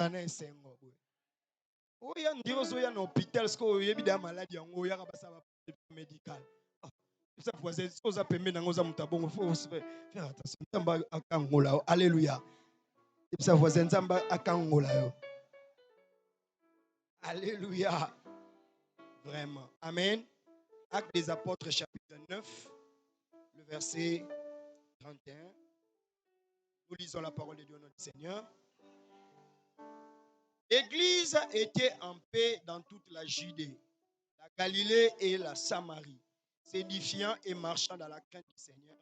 Ana esengo. Oya ndiro zo ya na hôpital sko yebi da maladie yango ya ka basa médical. Ça voisin oza pembe na ngoza mutabongo faut faire attention. Nzamba akangola. Alléluia. Ça voisin nzamba akangola yo. Alléluia. Vraiment. Amen. Actes des Apôtres chapitre 9, le verset 31. Nous lisons la parole de Dieu notre Seigneur. L'Église était en paix dans toute la Judée, la Galilée et la Samarie, s'édifiant et marchant dans la crainte du Seigneur,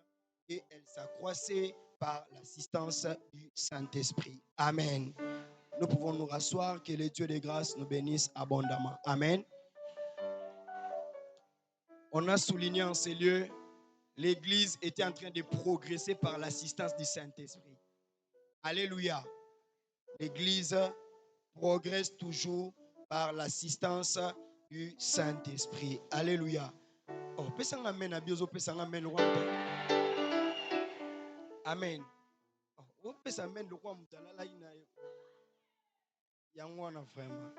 et elle s'accroissait par l'assistance du Saint-Esprit. Amen. Nous pouvons nous rasseoir, que le Dieu de grâce nous bénisse abondamment. Amen. On a souligné en ces lieux, l'Église était en train de progresser par l'assistance du Saint-Esprit. Alléluia. L'Église progresse toujours par l'assistance du Saint-Esprit. Alléluia. Oh, pesanga amen abiozo pesanga amen amen. Oh, pesanga amen lokwa mutalala ina yangwana vraiment.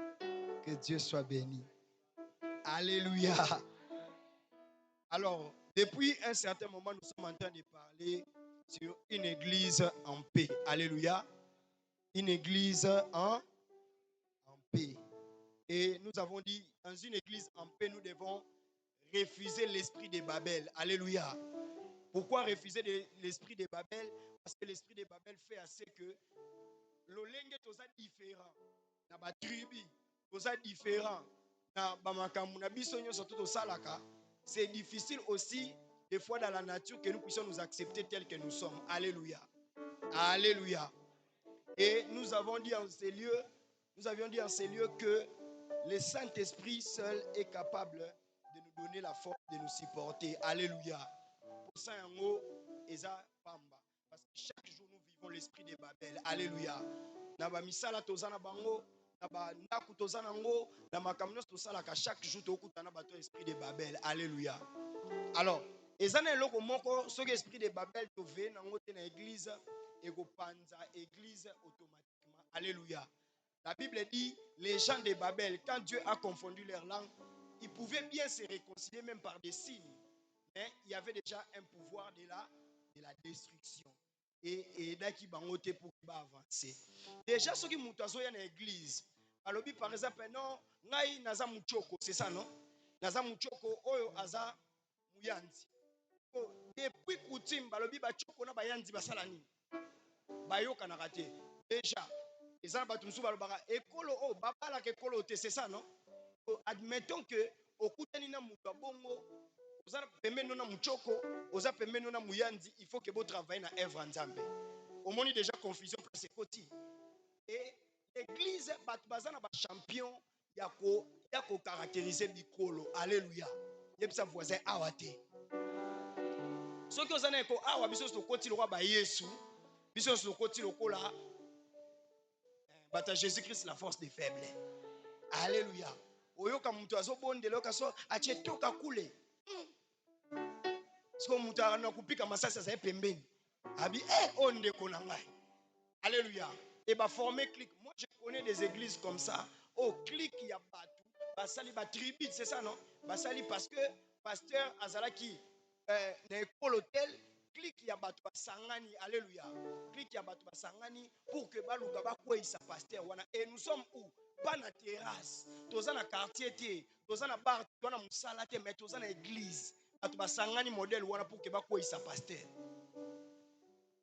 Que Dieu soit béni. Alléluia. Alors, depuis un certain moment, nous sommes en train de parler sur une église en paix. Alléluia. Une église en paix. Et nous avons dit, dans une église en paix, nous devons refuser l'esprit de Babel. Alléluia. Pourquoi refuser l'esprit de Babel? Parce que l'esprit de Babel fait assez que l'olenge toza différent. Na ba tribu toza différent. Na ba makamu na biso nyoso to salaka. C'est difficile aussi des fois dans la nature que nous puissions nous accepter tels que nous sommes. Alléluia. Alléluia. Et nous avions dit en ces lieux que le Saint-Esprit seul est capable de nous donner la force de nous supporter. Alléluia. Pour ça, parce que chaque jour nous vivons l'esprit de Babel. Alléluia. Naba misala tozana bango, naba ndaku tozana ngo, na makamnos tosala ka chaque jour tokutana bato esprit de Babel. Alléluia. Alors, ezana eloko moko soki esprit de Babel tove nango te na église et ko panza église automatiquement. Alléluia. La Bible dit, les gens de Babel, quand Dieu a confondu leur langue, ils pouvaient bien se réconcilier même par des signes. Mais il y avait déjà un pouvoir de la destruction. Et daki bangote pour avancer. Déjà, ceux qui moutazo y dans l'église, alors par exemple, non, ngai naza muchoko, c'est ça non? Naza muchoko, oyo aza muyanzi. Depuis coutume, balobi bachoko na bayanzi basalani. Bayoka na raté. Déjà, les gens batumsu balobaka ekolo o babala ke ekolo te, c'est ça non? Admettons que okutani na mutu bongo oza pembeni na muchoko, oza pembeni na muyanzi, il faut que vous travaillez na œuvre nzambe. Au moins déjà confusion place koti. Et l'église bazana ba champion yako caractériser bikolo. Alléluia. Yebisa voisin awate. Ce que vous avez ko awa biso so koti roi ba Yesu, biso so koti lokola bata Jésus-Christ la force des faibles. Alléluia. Oyoka mutu azobondela okaso achetoka kule. Parce que mutu anakupika masasa za pembeni. Abi onde kona ngai. Alléluia. Et bah former clique. Moi je connais des églises comme ça. Oh clique il y a batou. Basali ba tribu, c'est ça non? Basali parce que pasteur Azalaki na école hôtel clique ya bato basangani. Alléluia. Clique ya bato basangani pour que baluka ba kwesa pasteur wana. Et nous sommes où? Pas na terrasse. Toza na quartier té, toza na bar, toza na musala té, mais toza na église. Bato basangani modèle wana pour que ba kwesa pasteur.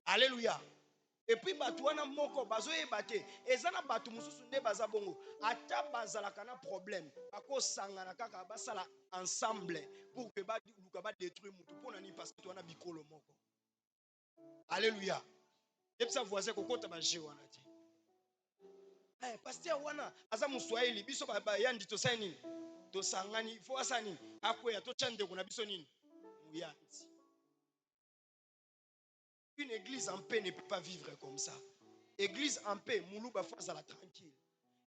Alléluia. Et puis batouana moko bazoyeba te ezana batu mususu nde baza bongo ata bazalaka na problème bakosangana kaka basala ensemble pour que baluka ba détruire mutu pona ni parce que toana bikolo moko. Alléluia. Et ça voisin kokota ba je wana ti pasteur wana aza muswahili biso ba yandi to sani to sangani fo asani akoya to chande kuna biso nini muyanzi. Une église en paix ne peut pas vivre comme ça. Église en paix, Moulouba faut la tranquille.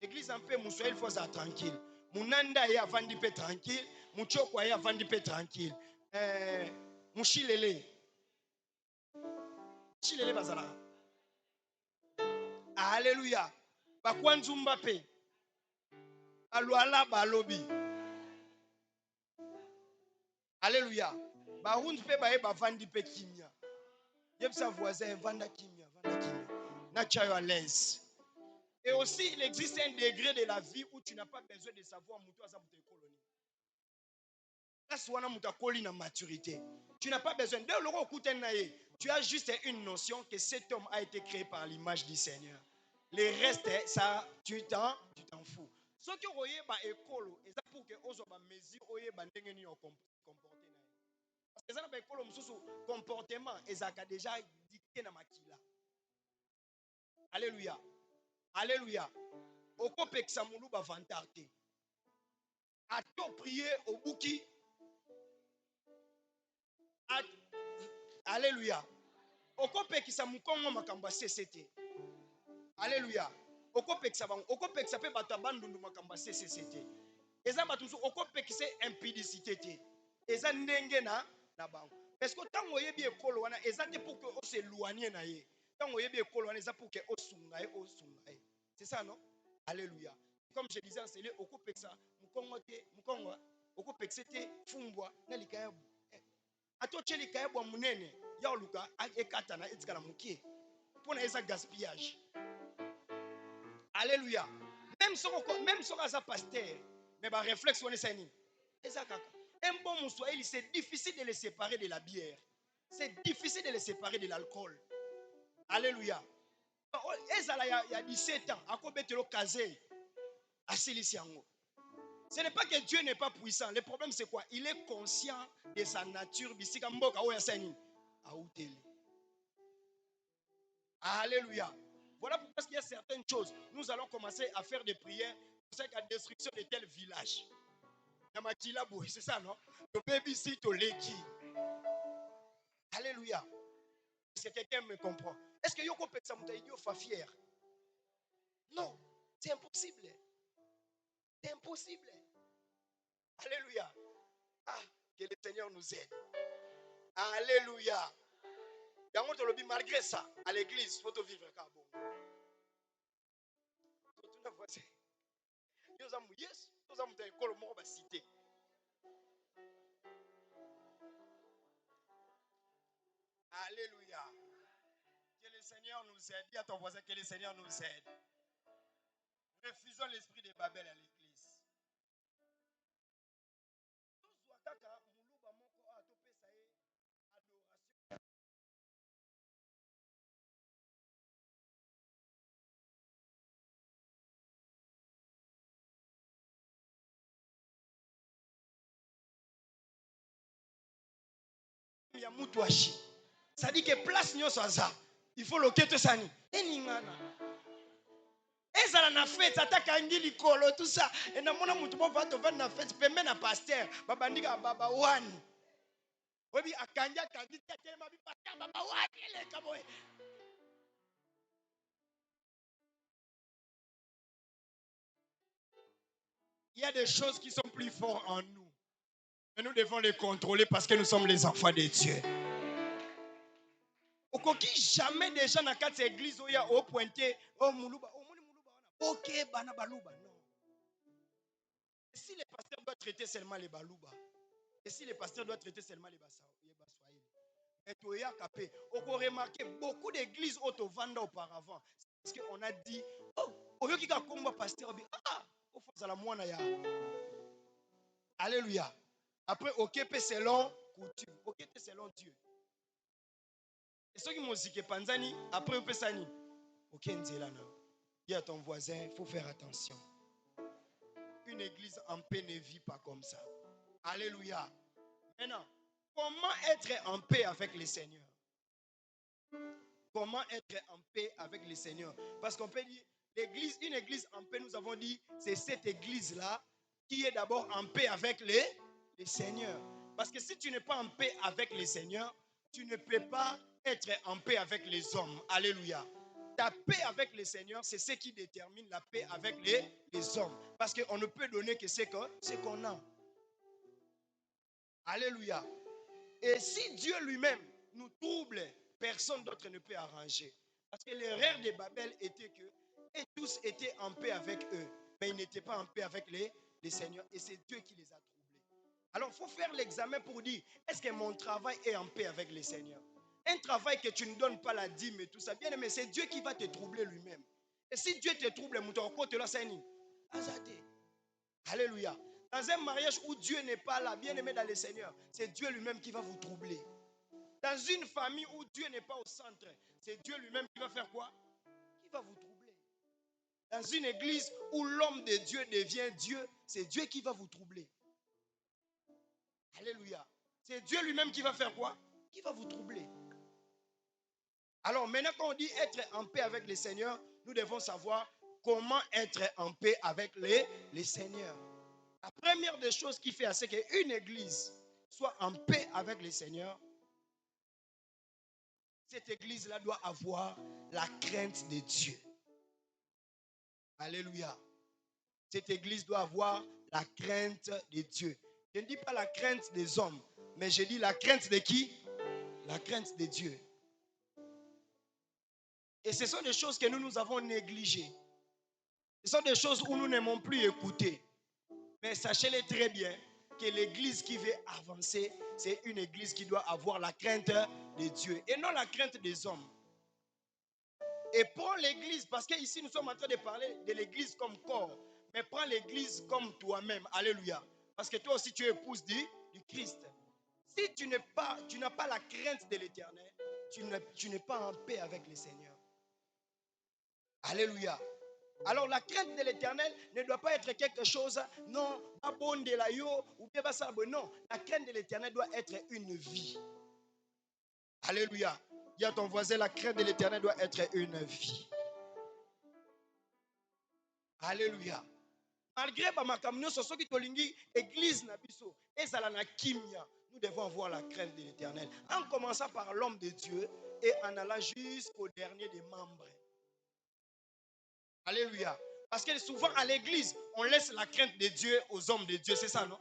Église en paix, Moussoïl faut la tranquille. Mounanda ya vandi pe tranquille. Mouchoko ya vandi pe tranquille. Mouchilele. Chilele bazala. Alléluia. bakwanzumba pe balwala balobi. Alléluia. Barund pe baye bavandi pe kimia. Yebsa voisin vanda kimia, vanda kimia. Nachayo à l'aise. Et aussi, il existe un degré de la vie où tu n'as pas besoin de savoir moutou à sa moutou colonie. Là, c'est une moutou na maturité. Tu n'as pas besoin. Dès le coup tu as juste une notion que cet homme a été créé par l'image du Seigneur. Le reste, ça, tu t'en fous. Ce que vous voyez, c'est école. Et ça pour que vous ayez des mesures, vous ayez des comportement. Parce que ça, c'est école, comportement. Et ça a déjà dicté dans ma kila. Alléluia. Alléluia. Oko peksa moulou ba vantarte. A to prier au bouki. Alléluia. Oko peksa mukongo makamba CCT. Alléluia. Oko peksa pe bato bandundu makamba CCT. Eza bato musu oko peksa impudicité te. Eza ndenge na bango. Est-ce que tango yebi ekolo wana eza te pour que o se éloigner na ye. Tango yebi ekolo wana eza pour que o sungaye. C'est ça non? Alléluia. Comme je disais en célé, oko peksa mukongo oko peksa te fumbwa na likayabu. Ato che likayabu munene ya oluka ekata na etika na mukie. Pona eza gaspillage. Alléluia. Même si on a un pasteur, mais par réflexe on est saini. Un bon moussoïl, c'est difficile de le séparer de la bière. C'est difficile de le séparer de l'alcool. Alléluia. Il y a 17 ans, à quoi le casé à Siliciango. Ce n'est pas que Dieu n'est pas puissant. Le problème c'est quoi? Il est conscient de sa nature. Alléluia. Voilà pourquoi il y a certaines choses. Nous allons commencer à faire des prières pour la destruction de tel village. C'est ça, non? Le baby sit au leki. Alléluia. Est-ce que quelqu'un me comprend? Est-ce que Yoko Peksamuta idiot fa fier? Non, c'est impossible. C'est impossible. Alléluia. Ah, que le Seigneur nous aide. Alléluia. Malgré ça, à l'église, il faut vivre comme bon. Yes, nous avons des écoles morts cité. Alléluia. Que le Seigneur nous aide. Dis à ton voisin que le Seigneur nous aide. Refusons l'esprit de Babel à l'église. Ça dit que place nyo ça. Il faut le quitter sani. Eningana. Ezala na fête ataka ngili kolo tout ça. Et na mona mutu mo va to va na fête pembe na pasteur. Babandika baba wani. Obi akanja kangi tete mabi pasteur baba wani ele kaboy. Il y a des choses qui sont plus fortes en nous. Mais nous devons les contrôler parce que nous sommes les enfants de Dieu. Okoki jamais des gens dans quatre églises où il y a au pointé au muluba ok bana baluba non. Et si les pasteurs doivent traiter seulement les baluba, et si les pasteurs doivent traiter seulement les baswahili, et toya kapé, on peut remarquer beaucoup d'églises auto-vendent auparavant parce qu'on a dit oh oyo kika komba pasteur ah au fond ça la moine ya. Alléluia. Après ok selon coutume, ok selon Dieu. Et ceux qui m'ont dit que Panzani, après, on peut s'animer. Ok, Nzelana. Dis à ton voisin, il faut faire attention. Une église en paix ne vit pas comme ça. Alléluia. Maintenant, comment être en paix avec le Seigneur? Comment être en paix avec le Seigneur? Parce qu'on peut dire, une église en paix, nous avons dit, c'est cette église-là qui est d'abord en paix avec le Seigneur. Parce que si tu n'es pas en paix avec le Seigneur, tu ne peux pas être en paix avec les hommes. Alléluia. Ta paix avec le Seigneur, c'est ce qui détermine la paix avec les hommes. Parce qu'on ne peut donner que ce qu'on a. Alléluia. Et si Dieu lui-même nous trouble, personne d'autre ne peut arranger. Parce que l'erreur de Babel était que Et tous étaient en paix avec eux. Mais ils n'étaient pas en paix avec les seigneurs. Et c'est Dieu qui les a troublés. Alors, il faut faire l'examen pour dire, est-ce que mon travail est en paix avec les seigneurs? Un travail que tu ne donnes pas la dîme et tout ça, bien aimé, c'est Dieu qui va te troubler lui-même. Et si Dieu te trouble, alléluia. Dans un mariage où Dieu n'est pas là, bien aimé dans le Seigneur, c'est Dieu lui-même qui va vous troubler. Dans une famille où Dieu n'est pas au centre, c'est Dieu lui-même qui va faire quoi? Qui va vous troubler. Dans une église où l'homme de Dieu devient Dieu, c'est Dieu qui va vous troubler. Alléluia. C'est Dieu lui-même qui va faire quoi? Qui va vous troubler. Alors maintenant quand on dit être en paix avec les seigneurs, nous devons savoir comment être en paix avec les seigneurs. La première des choses qui fait à ce qu'une église soit en paix avec les seigneurs, cette église-là doit avoir la crainte de Dieu. Alléluia. Cette église doit avoir la crainte de Dieu. Je ne dis pas la crainte des hommes, mais je dis la crainte de qui? La crainte de Dieu. Et ce sont des choses que nous avons négligées. Ce sont des choses où nous n'aimons plus écouter. Mais sachez-le très bien que l'église qui veut avancer, c'est une église qui doit avoir la crainte de Dieu et non la crainte des hommes. Et prends l'église, parce qu'ici nous sommes en train de parler de l'église comme corps, mais prends l'église comme toi-même. Alléluia. Parce que toi aussi tu es épouse du Christ. Si tu n'as pas la crainte de l'Éternel, tu n'es pas en paix avec le Seigneur. Alléluia. Alors la crainte de l'Éternel ne doit pas être quelque chose, non, ou bien non. La crainte de l'Éternel doit être une vie. Alléluia. Dis à ton voisin, la crainte de l'Éternel doit être une vie. Alléluia. Malgré ma ce qui tolingi église nabiso et zalana kimia, nous devons avoir la crainte de l'Éternel. En commençant par l'homme de Dieu et en allant jusqu'au dernier des membres. Alléluia. Parce que souvent à l'église, on laisse la crainte de Dieu aux hommes de Dieu, c'est ça, non?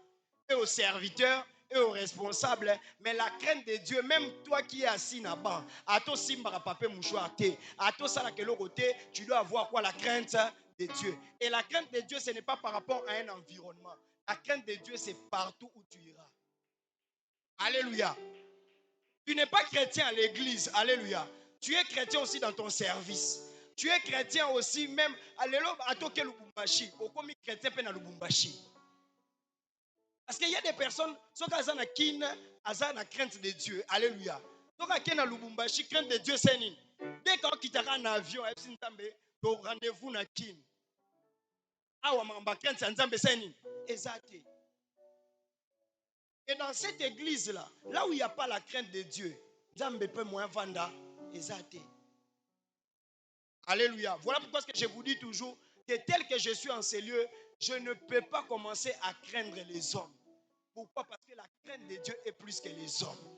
Et aux serviteurs, et aux responsables. Mais la crainte de Dieu, même toi qui es assis là-bas, à toi simbara papé mouchouate, à toi salakelo côté, tu dois avoir quoi? La crainte de Dieu. Et la crainte de Dieu, ce n'est pas par rapport à un environnement. La crainte de Dieu, c'est partout où tu iras. Alléluia. Tu n'es pas chrétien à l'église. Alléluia. Tu es chrétien aussi dans ton service. Tu es chrétien aussi même à l'élobe à toke Lubumbashi. Au comme chrétien pe na Lubumbashi. Parce qu'il y a des personnes, ceux qui ont la crainte de Dieu. Alléluia. Ceux qui ont Lubumbashi, crainte de Dieu, c'est nini. Dès qu'on quitte un avion, tu rendez-vous na kin. Ah, ma crainte c'est nini. Exact. Et dans cette église-là, là où il n'y a pas la crainte de Dieu, Nzambe peut moins vanda. Exact. Alléluia. Voilà pourquoi je vous dis toujours que tel que je suis en ces lieux, je ne peux pas commencer à craindre les hommes. Pourquoi? Parce que la crainte de Dieu est plus que les hommes.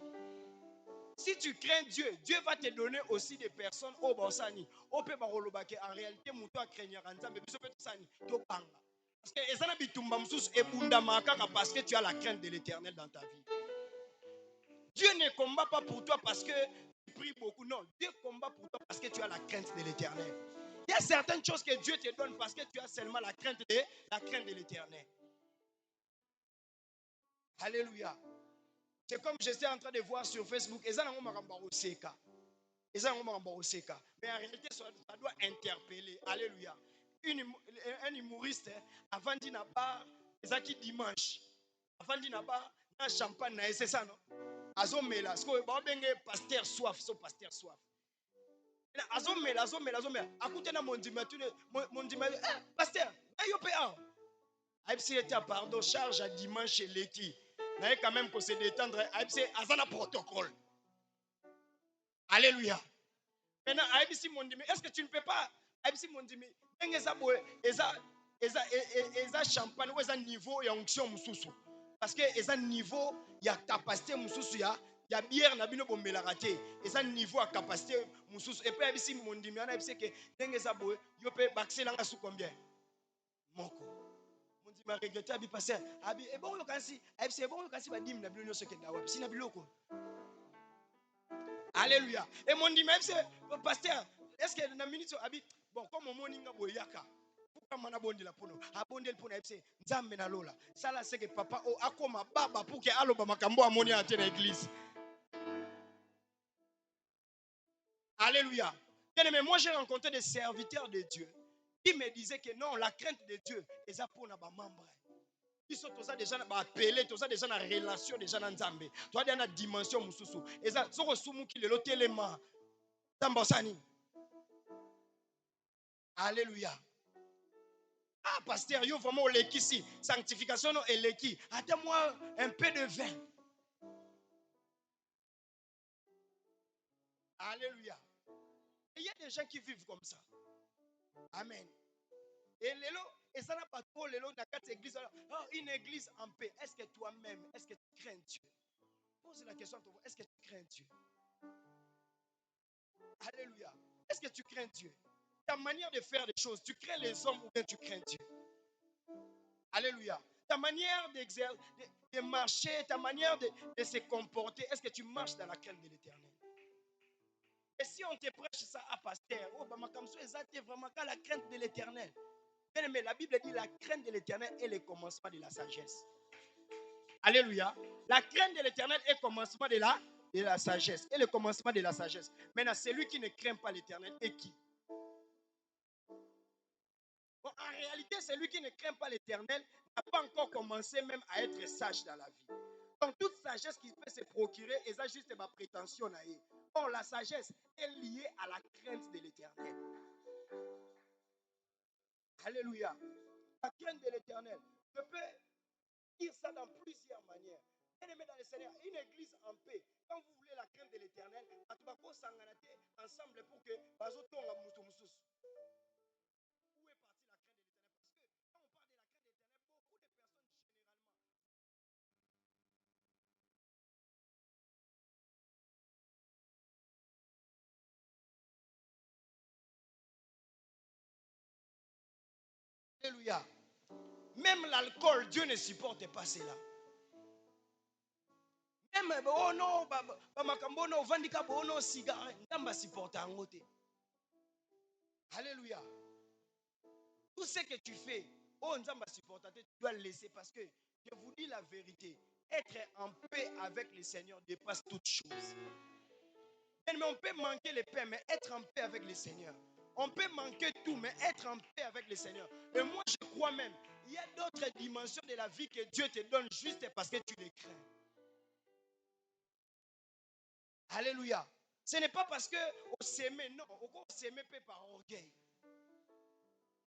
Si tu crains Dieu, Dieu va te donner aussi des personnes au Bosani. En réalité, Mouto a craigné Nzambe, parce que parce que tu as la crainte de l'Éternel dans ta vie. Dieu ne combat pas pour toi parce que tu pries beaucoup. Non, Dieu combat pour toi parce que tu as la crainte de l'Éternel. Il y a certaines choses que Dieu te donne parce que tu as seulement la crainte de l'Éternel. Alléluia. C'est comme j'étais en train de voir sur Facebook. Mais en réalité, ça doit interpeller. Alléluia. Un humoriste, avant d'y bar, qui dimanche, avant d'y bar, un champagne, c'est ça, non? Azomela, ce que pasteur soif, so pasteur soif. Azomela. Akutena mondima, pasteur, ayo pe a. Aïpsi était pardon, charge à dimanche et l'équipe. N'a quand même qu'on se détendre. Aïpsi azana protocole. Alléluia. Maintenant, Aïpsi mondimi, est-ce que tu ne peux pas? Aïpsi mondimi, eza champagne ou eza niveau ya onction mususu. Parce que eza niveau ya capacité mususu ya bière na bino bomela raté. Eza niveau à capacité mususu. Et puis Aïpsi mondimi, ana Aïpsi que dengeza boy, yo pe baxela nga sous combien? Moko. Ma regretté abi pasteur abi e bon yokansi abi c'est bon yokansi ba dim na bilo nyonso ke dawa si na biloko. Alléluia. Et mon dit même c'est pasteur Est-ce que dans minute bon comme moninga boyaka pourquoi mana bondi la pono abondel pono epse nzambe na lola sala c'est que papa o akoma baba pour que aloba makambo amoni à na église. Alléluia. Bien-aimé, moi j'ai rencontré des serviteurs de Dieu qui me disaient que non, la crainte de Dieu est ça pour na ba membre. Ils sont tous déjà appelés, tous déjà dans relation déjà dans Nzambe. Toi dans la dimension mususu. Et ça soko sumu ki lelo telema. Tambosani. Alléluia. Ah, pasteur, yo vraiment l'équipe ici. Sanctification non et l'équipe. Attends-moi un peu de vin. Alléluia. Et il y a des gens qui vivent comme ça. Amen. Et lelo, et ça n'a pas trop lelo dans quatre églises. Oh, une église en paix. Est-ce que toi-même, est-ce que tu crains Dieu? Pose la question à toi. Est-ce que tu crains Dieu? Alléluia. Est-ce que tu crains Dieu? Ta manière de faire des choses, tu crains les hommes ou bien tu crains Dieu? Alléluia. Ta manière de marcher, ta manière de se comporter, est-ce que tu marches dans la crainte de l'Éternel? Et si on te prêche ça à pasteur, oh, bah, comme ça, c'est vraiment qu'à la crainte de l'Éternel. Mais la Bible dit la crainte de l'Éternel est le commencement de la sagesse. Alléluia. La crainte de l'Éternel est le commencement de la sagesse. Et le commencement de la sagesse. Maintenant, celui qui ne craint pas l'Éternel est qui? Bon, en réalité, celui qui ne craint pas l'Éternel n'a pas encore commencé même à être sage dans la vie. Donc, toute sagesse qui peut se procurer, et ça juste ma prétention. Or, la sagesse est liée à la crainte de l'Éternel. Alléluia. La crainte de l'Éternel. Je peux dire ça dans plusieurs manières. Bien-aimé dans le Seigneur, une église en paix, quand vous voulez la crainte de l'Éternel, ensemble pour que bazotonga mutu mususu. Où est partie la crainte de l'Éternel? Parce que quand on parle de la crainte de l'Éternel, beaucoup de personnes généralement. Alléluia. Même l'alcool, Dieu ne supporte pas cela. Même, oh non, makambono, vandika, oh non, cigare, n'amba supporte en côté. Alléluia. Tout ce que tu fais, oh n'amba supporte, tu dois le laisser parce que je vous dis la vérité. Être en paix avec le Seigneur dépasse toutes choses. Mais on peut manquer le paix, mais être en paix avec le Seigneur. On peut manquer tout, mais être en paix avec le Seigneur. Et moi, je crois même, il y a d'autres dimensions de la vie que Dieu te donne juste parce que tu les crains. Alléluia. Ce n'est pas parce qu'on s'aimait, non, on s'aimait par orgueil.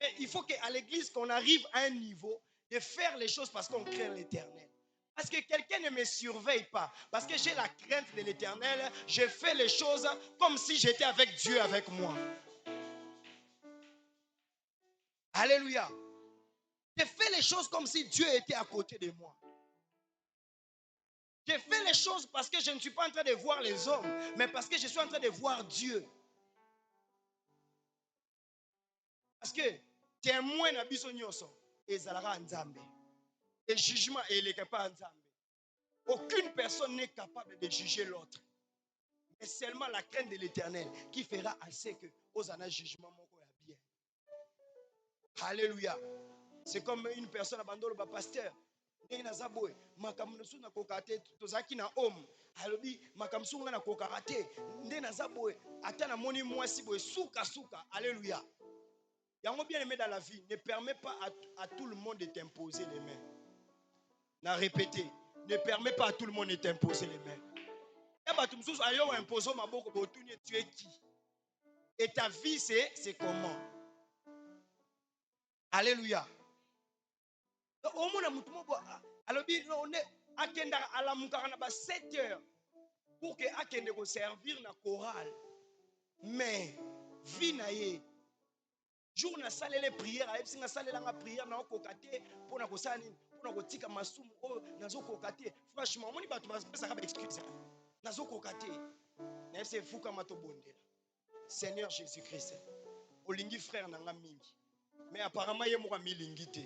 Et il faut qu'à l'église, qu'on arrive à un niveau de faire les choses parce qu'on craint l'Éternel. Parce que quelqu'un ne me surveille pas. Parce que j'ai la crainte de l'Éternel, je fais les choses comme si j'étais avec Dieu avec moi. Alléluia. Je fais les choses comme si Dieu était à côté de moi. Je fais les choses parce que je ne suis pas en train de voir les hommes, mais parce que je suis en train de voir Dieu. Parce que témoin na biso nyoso ezalaka nzambe. Et jugement est pas nzambe. Aucune personne n'est capable de juger l'autre. Mais seulement la crainte de l'Éternel qui fera assez que aux un jugement moko ya bien. Alléluia. C'est comme une personne abandonne le pasteur. Ndenge naza boye makambo mosusu nakoka te tozalaki na homme alobi makambo mosusu nga nakoka te ndenge naza boye ata namoni mwasi boye suka. Alléluia. Yango bien aimé dans la vie ne permet pas à tout le monde de t'imposer les mains. Na répété, ne permet pas à tout le monde de t'imposer les mains. Tu es qui? Et ta vie c'est comment? Alléluia. Alors, on est à 7 heures pour que akende ko servir na chorale. Mais vie na ye jour na salele prière a epsinga salela nga prière na okokate pona ko sala pona ko tika masumu o nazo kokate. Franchement moni bato basaka ba excuse. Nazo kokate. Na ese fuka mato bondela. Seigneur Jésus-Christ. Olingi frère na nga mingi. Mais apparemment ye mo ka milingi te.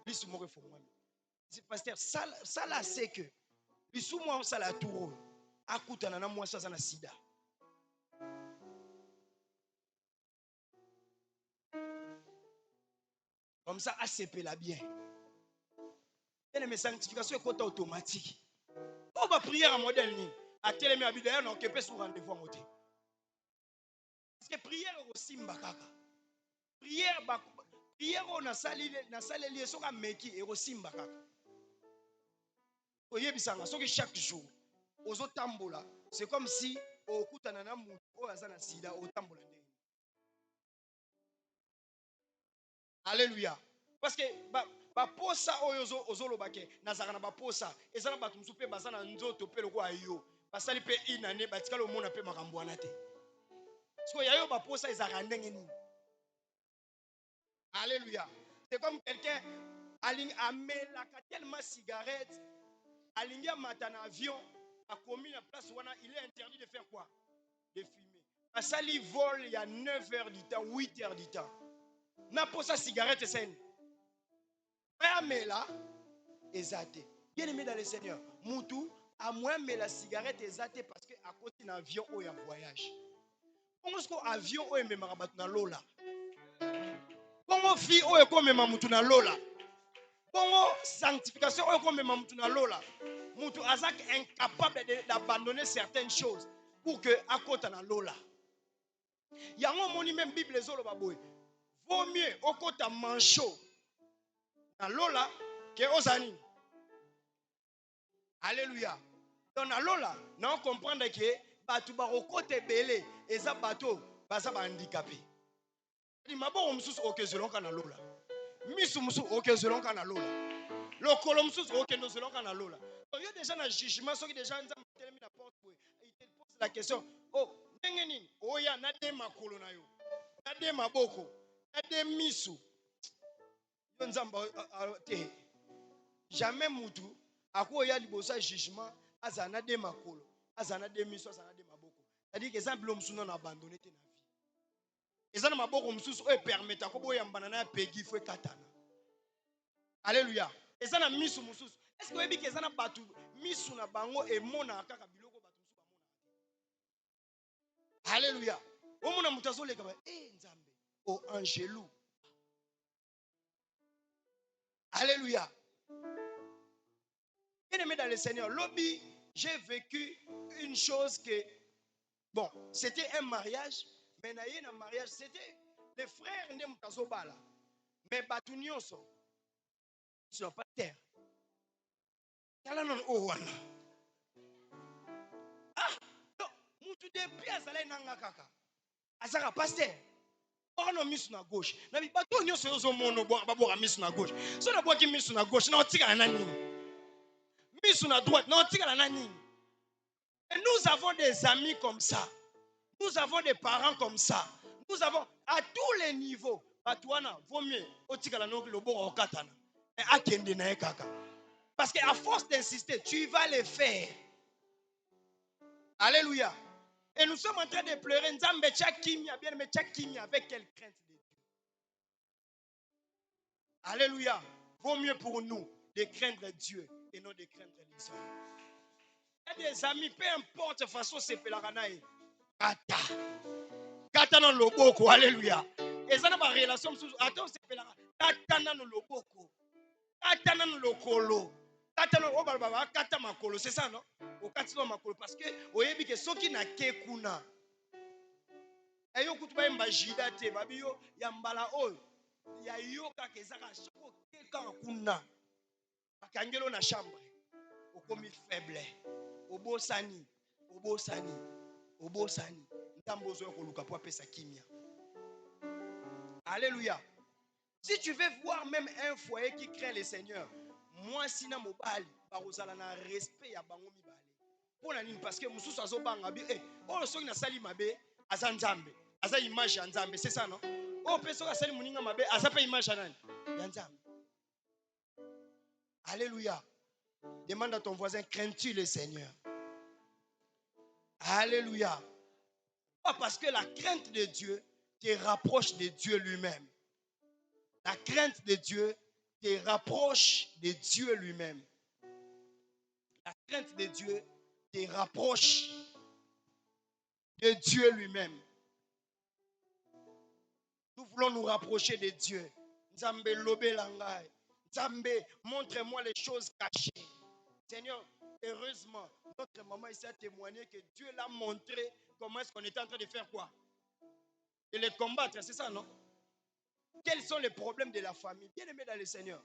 Lisu moko fo moi. C'est pasteur ça là c'est que lisu moi ça la tour akutana na moi ça na sida. Comme ça, ACP la bien. Et mes sanctifications est automatique. On va prier en modèle ni. À télémé à bidéa non que sur rendez-vous à moté. Parce que prière aussi mbakaka. Prière on a sali lié sur un meki et aussi mbakaka. Oye bisanga so que chaque jour aux tambola, c'est comme si au kutanana mutu o azana sida au tambola. Alléluia. Parce que baposa oyo ozolobake nazaka na baposa ezana bato musu pe bazana nzoto pe lokwa yo basali pe inane batikala omona pe makambo wana te. Parce que yayo baposa ezaka ndenge nini. Alléluia. C'est comme quelqu'un amelaka tellement cigarette alingi amata na avion a commis la place wana il est interdit de faire quoi? De fumer. Basali vol il y a 9 heures du temps, 8 heures du temps. Na posa cigarette saine. Amela ezate. Bien aimé dans le Seigneur, Moutou a moins mais la cigarette ezate parce que à côté d'un avion ou un voyage. Comment est-ce qu'un avion ou un marabat na lola? Comment fille ou un comme mamoutou na lola? Comment sanctification ou un comme mamoutou na lola? Moutou azak incapable d'abandonner certaines choses pour que à côté na lola. Il y a un moment même Bible zolo baboy. Vaut mieux au côté manchot na lola que ozani. Alléluia. Donc na lola, on comprend que batu ba côté belé eza bato baza ba handicapé. Di mabo msusu okezolonka na lola. Misu musu okezolonka na lola. Lokolo msusu okezolonka na lola. Donc il y a déjà un jugement ceux qui déjà nzamba telemi na porte pour il te pose la question, oh ndenge nini? Oya na de makolo na yo. Na de maboko. Na de misu. Yo nzamba te. Jamais mutu akoya libosa jugement azana de makolo, azana de miso, azana de maboko. C'est-à-dire que ça blom suno na abandonné te na vie. Ezana maboko msusu e permettre ko boyambana na pegi fwe katana. Alléluia. Ezana misu msusu. Est-ce que webi kezana batu misu na bango e mona kaka biloko batu msusu bamona. Alléluia. Omona mutazo leka ba nzambe o angelou. Alléluia. Bien-aimé dans le Seigneur, lobby, j'ai vécu une chose que, bon, c'était un mariage, mais un mariage, c'était des frères de Mutazobala. Mais Batunioso, ils ne sont pas terre. Ah, non, Moutou depuis Azalé Nangakaka. Azara pasteur. On a mis na gauche. Na bi Batunioso yozo mono babo a mis na gauche. So na boki mis na gauche, na otika na nini. Mis sur la droite, non, et nous avons des amis comme ça. Nous avons des parents comme ça. Nous avons à tous les niveaux. Batouana, vaut mieux. Parce qu'à force d'insister, tu vas le faire. Alléluia. Et nous sommes en train de pleurer. Nzambe tchakimia, bien mais tchakimia avec quelle crainte de Dieu. Alléluia. Vaut mieux pour nous de craindre Dieu et non de craindre les hommes. Il y a des amis, peu importe de façon c'est pelaranaï. Kata. Kata dans le boko, alléluia. Et ça n'a pas relation, attends, c'est pelaranaï. Kata dans le boko. Kata dans le kolo. Kata dans le baba, kata makolo, c'est ça non? Au kata dans makolo, parce que, vous voyez que ceux qui n'a kekuna. Et yo kutuba mba jida te, babi yo, yambala oi. Ya yo kakezaka, choko keka kuna. Bakangelo na chambre. Okomi faible. Obosani. Alléluia. Si tu veux voir même un foyer qui craint le Seigneur, moi sina mobali barozala na respect ya bango mibale. Pona nini parce que mususu azobanga bi oh soki na sali mabe aza nzambe, aza image ya nzambe, c'est ça non? Oh peso ka sali muninga mabe aza pe image ya nani? Ya nzambe. Alléluia. Demande à ton voisin, crains-tu le Seigneur? Alléluia. Parce que la crainte de Dieu te rapproche de Dieu lui-même. La crainte de Dieu te rapproche de Dieu lui-même. La crainte de Dieu te rapproche de Dieu lui-même. Nous voulons nous rapprocher de Dieu. Nzambe lobela ngai. Nzambe, montre-moi les choses cachées. Seigneur, heureusement, notre maman ici a témoigné que Dieu l'a montré comment est-ce qu'on était en train de faire quoi? De les combattre, c'est ça, non? Quels sont les problèmes de la famille? Bien aimé dans le Seigneur.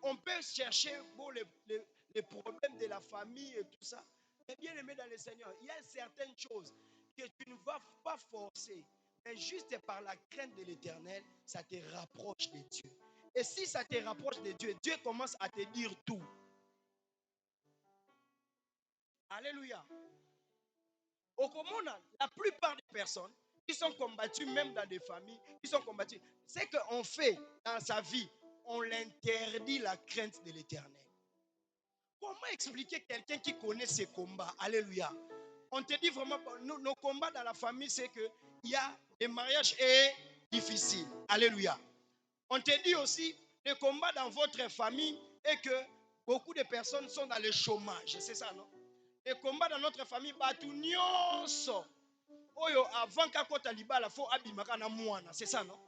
On peut chercher bon, les problèmes de la famille et tout ça. Mais bien aimé dans le Seigneur, il y a certaines choses que tu ne vas pas forcer. Mais juste par la crainte de l'Éternel, ça te rapproche de Dieu. Et si ça te rapproche de Dieu, Dieu commence à te dire tout. Alléluia. Au Comona, la plupart des personnes qui sont combattues, même dans des familles, qui sont combattues, c'est qu'on fait dans sa vie, on l'interdit la crainte de l'Éternel. Comment expliquer quelqu'un qui connaît ses combats? Alléluia. On te dit vraiment, nos combats dans la famille, c'est qu'il y a le mariage est difficile. Alléluia. On te dit aussi, le combat dans votre famille est que beaucoup de personnes sont dans le chômage. C'est ça, non? Le combat dans notre famille, batu nyonso. Oyo avant kakota libala fo abimaka na mwana. C'est ça, non?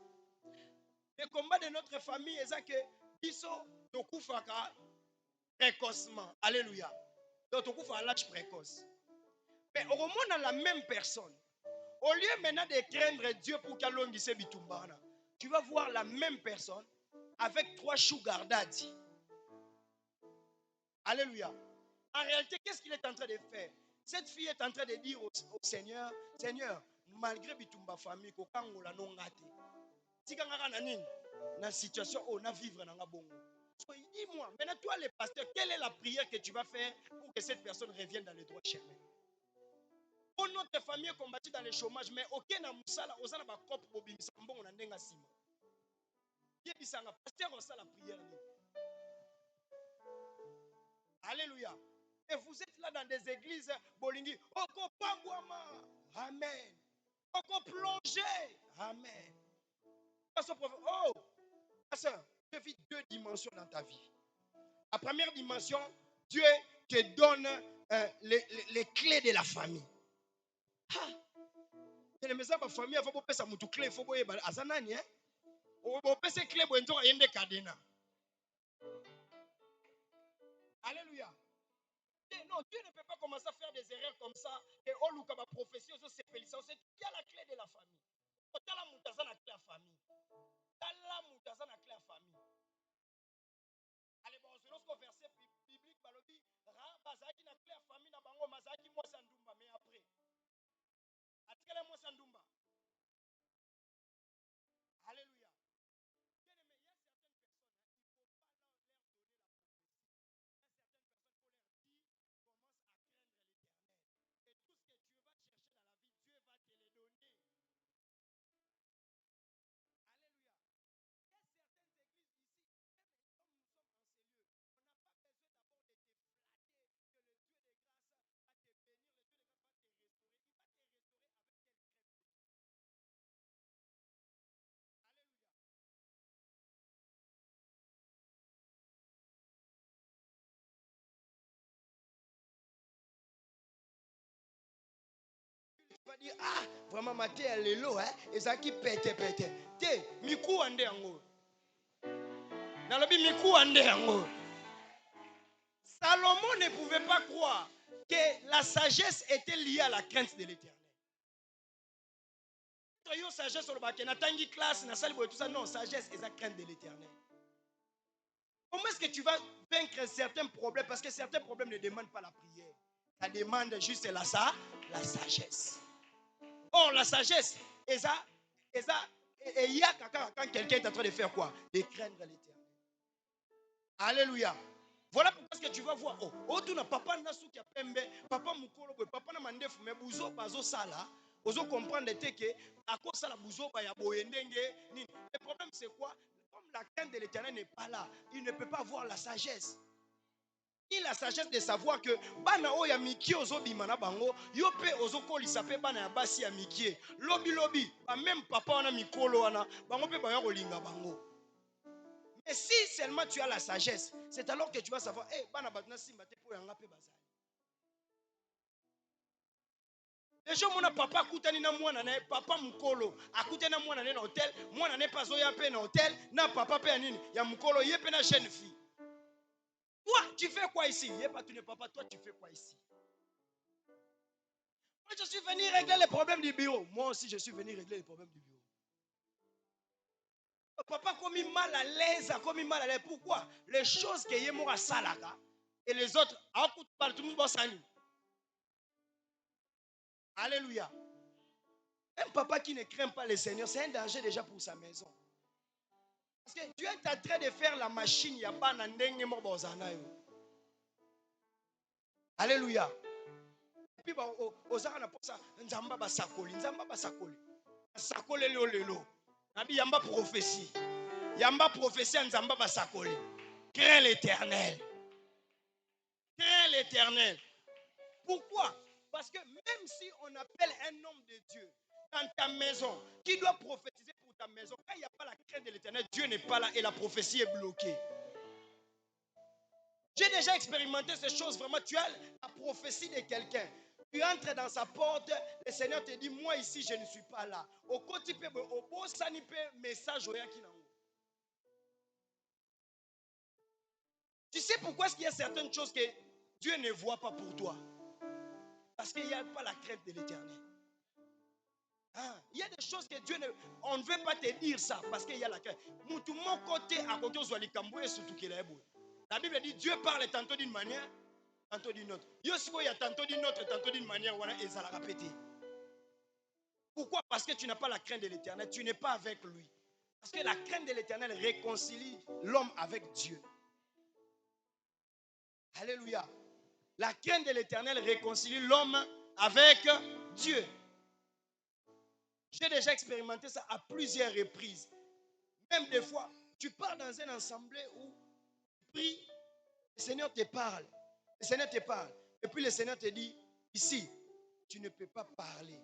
Le combat de notre famille, c'est que biso tokufaka précocement. Alléluia. Donc, tu couvres à l'âge précoce. Mais au moment dans la même personne, au lieu maintenant de craindre Dieu pour qu'elle longuisse bitumbana, tu vas voir la même personne avec 3 sugar daddy. Alléluia. En réalité, qu'est-ce qu'il est en train de faire? Cette fille est en train de dire au Seigneur, Seigneur, malgré bitumba famille, kokangola non ngate. Tikangaka na nini? Na situation où na vivre na bongo. Dis-moi, maintenant toi le pasteur, quelle est la prière que tu vas faire pour que cette personne revienne dans le droit chemin? Pour notre famille combattue dans le chômage, mais aucun n'a moussala, osana ba cop bobimisa mbongo na ndenga sima. Yebisanga pasteur osala prière ni. Alléluia. Et vous êtes là dans des églises bolingi, oko pangwama. Amen. Oko plonger. Amen. Oh, pasteur, tu vis 2 dimensions dans ta vie. La première dimension, Dieu te donne les clés de la famille. Les messages de la famille, il faut que ça moutou clé, il faut que ça azanani hein. On peut passer clé pour entrer yende kadena. Alléluia. Non, Dieu ne peut pas commencer à faire des erreurs comme ça et on loue comme prophétie aux autres pélissaires. C'est qui a la clé de la famille. Tu as la moutaza la clé de la famille. Tu as la moutaza la clé de la famille. Allez bon, lorsqu'on verset biblique balobi, ra bazaki na clé de la famille na bango mazaki moi sandumba mais après. Atikala moi sandumba. Alléluia. Tu vas dire, ah, vraiment, ma tête, elle est low, hein, et ça qui pète. Té, mikou ande yango. Nalobi mikou ande yango. Salomon ne pouvait pas croire que la sagesse était liée à la crainte de l'Éternel. Sagesse sur le baquet, natangi classe, na sali tout ça, non, sagesse et la crainte de l'Éternel. Comment est-ce que tu vas vaincre certains problèmes? Parce que certains problèmes ne demandent pas la prière. Ça demande juste la sagesse. Or, la sagesse, et il y a quand quelqu'un est en train de faire quoi? De craindre l'Éternel. Alléluia. Voilà pourquoi tu vas voir. Oh, tu n'as papa nasuki pembe, papa mukolo, papa na mandefu, mais buzo bazo sala. Ozo comprendre que à cause de la buzo ba ya boyendenge. Le problème c'est quoi? Comme la crainte de l'Éternel n'est pas là, il ne peut pas avoir la sagesse. Il a la sagesse de savoir que bana o ya miki ozo bimana bango, yo pe ozo kolisa pe bana ya basi ya miki. Lobi, ba même papa wana mikolo wana, bango pe ba ya kolinga bango. Et si seulement tu as la sagesse, c'est alors que tu vas savoir, bana batna simba te po yanga pe bazali. Les gens, mon papa koutani na mwana na papa mukolo akutani na mwana na hôtel, mwana ne pas oya pe na hôtel, na papa pe nini ya mukolo yé pe na jeune fille. Toi, tu fais quoi ici? Yé pas tu n'es papa, toi tu fais quoi ici? Moi, je suis venu régler les problèmes du bureau. Moi aussi, je suis venu régler les problèmes du bureau. Papa a commis mal à l'aise, a commis mal à l'aise. Pourquoi? Les choses que yé mora salaga et les autres, tout le monde s'anime. Alléluia. Un papa qui ne craint pas le Seigneur, c'est un danger déjà pour sa maison. Parce que Dieu est en train de faire la machine, il n'y a pas d'endeng mobozana. Alléluia. Et puis, aux arts, on a ça, Nzamba basakoli, Nzamba basakoli. Basakoli lelo. Nabi yamba prophétie. Yamba prophétie Nzamba basakoli. Crains l'Éternel. Crains l'Éternel. Pourquoi? Parce que même si on appelle un homme de Dieu dans ta maison, qui doit prophétiser pour ta maison, quand il n'y a pas la crainte de l'Éternel, Dieu n'est pas là et la prophétie est bloquée. J'ai déjà expérimenté ces choses. Vraiment, tu as la prophétie de quelqu'un. Tu entres dans sa porte, le Seigneur te dit, moi ici, je ne suis pas là. Au côté, au beau, ça n'y peut message au yaki nango. Tu sais pourquoi est-ce qu'il y a certaines choses que Dieu ne voit pas pour toi? Parce qu'il n'y a pas la crainte de l'Éternel. Il y a des choses que Dieu ne... On ne veut pas te dire ça parce qu'il y a la crainte. Mon côté, à côté, la Bible dit Dieu parle tantôt d'une manière, tantôt d'une autre. Il y a tantôt d'une autre, tantôt d'une manière. Voilà, et ça l'a répété. Pourquoi? Parce que tu n'as pas la crainte de l'Éternel. Tu n'es pas avec lui. Parce que la crainte de l'Éternel réconcilie l'homme avec Dieu. Alléluia. La crainte de l'Éternel réconcilie l'homme avec Dieu. J'ai déjà expérimenté ça à plusieurs reprises. Même des fois, tu pars dans un assemblée où tu pries, le Seigneur te parle. Le Seigneur te parle. Et puis le Seigneur te dit, ici, tu ne peux pas parler.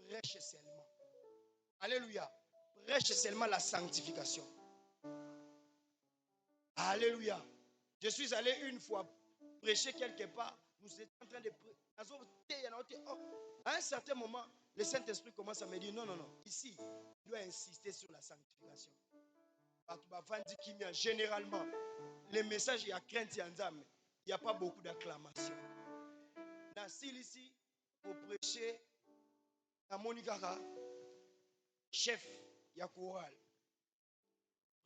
Prêche seulement. Alléluia. Prêche seulement la sanctification. Alléluia. Je suis allé une fois prêcher quelque part. Nous étions en train de prêcher. À un certain moment, le Saint-Esprit commence à me dire, non. Ici, tu dois insister sur la sanctification. Généralement, les messages, il y a crainte, il n'y a pas beaucoup d'acclamation. Ici, pour prêcher, à Monikara, chef, il y a choral,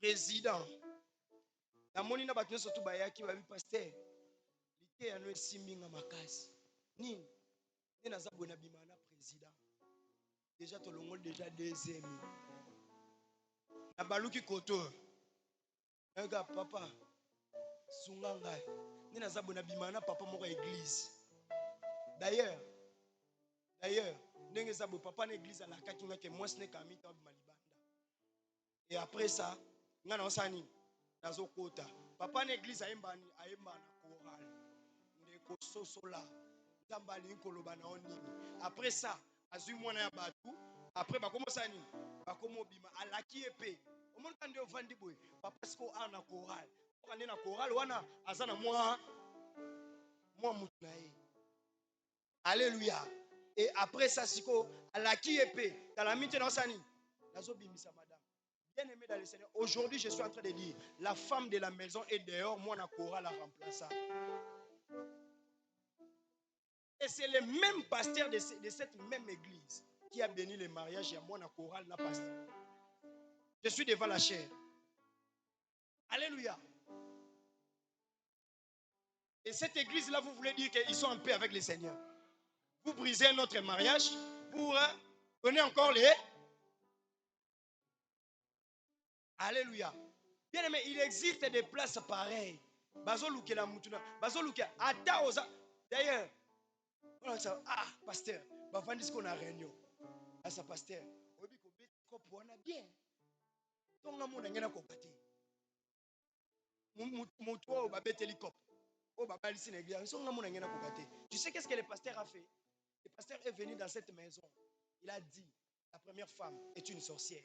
président. La Monina Batne surtout Bayaki, va pasteur. Il y a un simbinga makasi. Ni naza bona bimana président. Déjà tout le monde déjà deuxième. Na baluki koto. Un gars papa sunganga. Ni naza bona bimana papa moko église. D'ailleurs, ndenge za papa na église la kakinga ke moi ce n'est qu'ami ta malibanda. Et après ça, ngana osani nazo kota. Papa na église aemba na choral. Ndeko sosola. Après ça, azui mwana ya batu. Après bakomo sani, bakomo bima alaki epé. Au monde quand on vandi boy, papa sko a na choral. Quand on na choral wana azana moi mutunae. Alléluia. Et après ça siko alaki epé. Kalamite na sani. Nazo bimisa madame. Bien aimé dans le Seigneur. Aujourd'hui, je suis en train de dire, la femme de la maison est dehors, moi na choral la remplaça. Et c'est le même pasteur de cette même église qui a béni le mariage. Il y a moi, la chorale, la pasteur. Je suis devant la chair. Alléluia. Et cette église-là, vous voulez dire qu'ils sont en paix avec le Seigneur. Vous brisez notre mariage pour donner encore les... Alléluia. Bien aimé, il existe des places pareilles. D'ailleurs, ah, pasteur, ce qu'on a réunion. Ah, ça, pasteur. Bien. Tu sais qu'est-ce que le pasteur a fait? Le pasteur est venu dans cette maison. Il a dit, la première femme est une sorcière.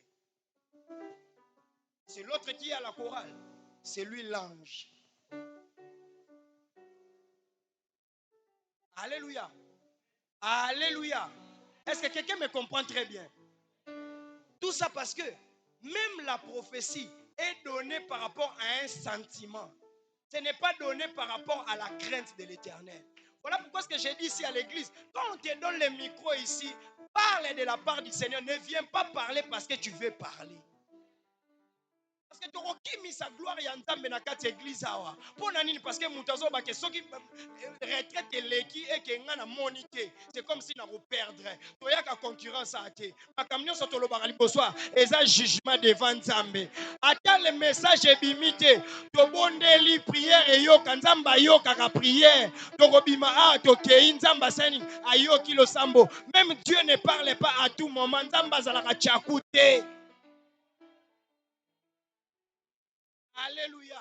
C'est l'autre qui est à la chorale. C'est lui l'ange. Alléluia. Alléluia. Est-ce que quelqu'un me comprend très bien? Tout ça parce que même la prophétie est donnée par rapport à un sentiment. Ce n'est pas donné par rapport à la crainte de l'Éternel. Voilà pourquoi ce que j'ai dit ici à l'église. Quand on te donne le micro ici, parle de la part du Seigneur. Ne viens pas parler parce que tu veux parler. Parce que tu as mis sa gloire et entamé dans cette église. Parce que Moutazo, ceux qui retraite l'équipe et qui ont monité, c'est comme si on a perdu. Tu as une concurrence à te. Ma camion sur le barali bonsoir. Et ça, jugement devant Nzambe. Attends le message est limité. Tu bondeli prière et yo kanzamba yo kaka prière. Tu robima a to kei Nzamba seni ayo kilo sambo. Même Dieu ne parle pas à tout moment. Nzamba zalaka chakute. Alléluia.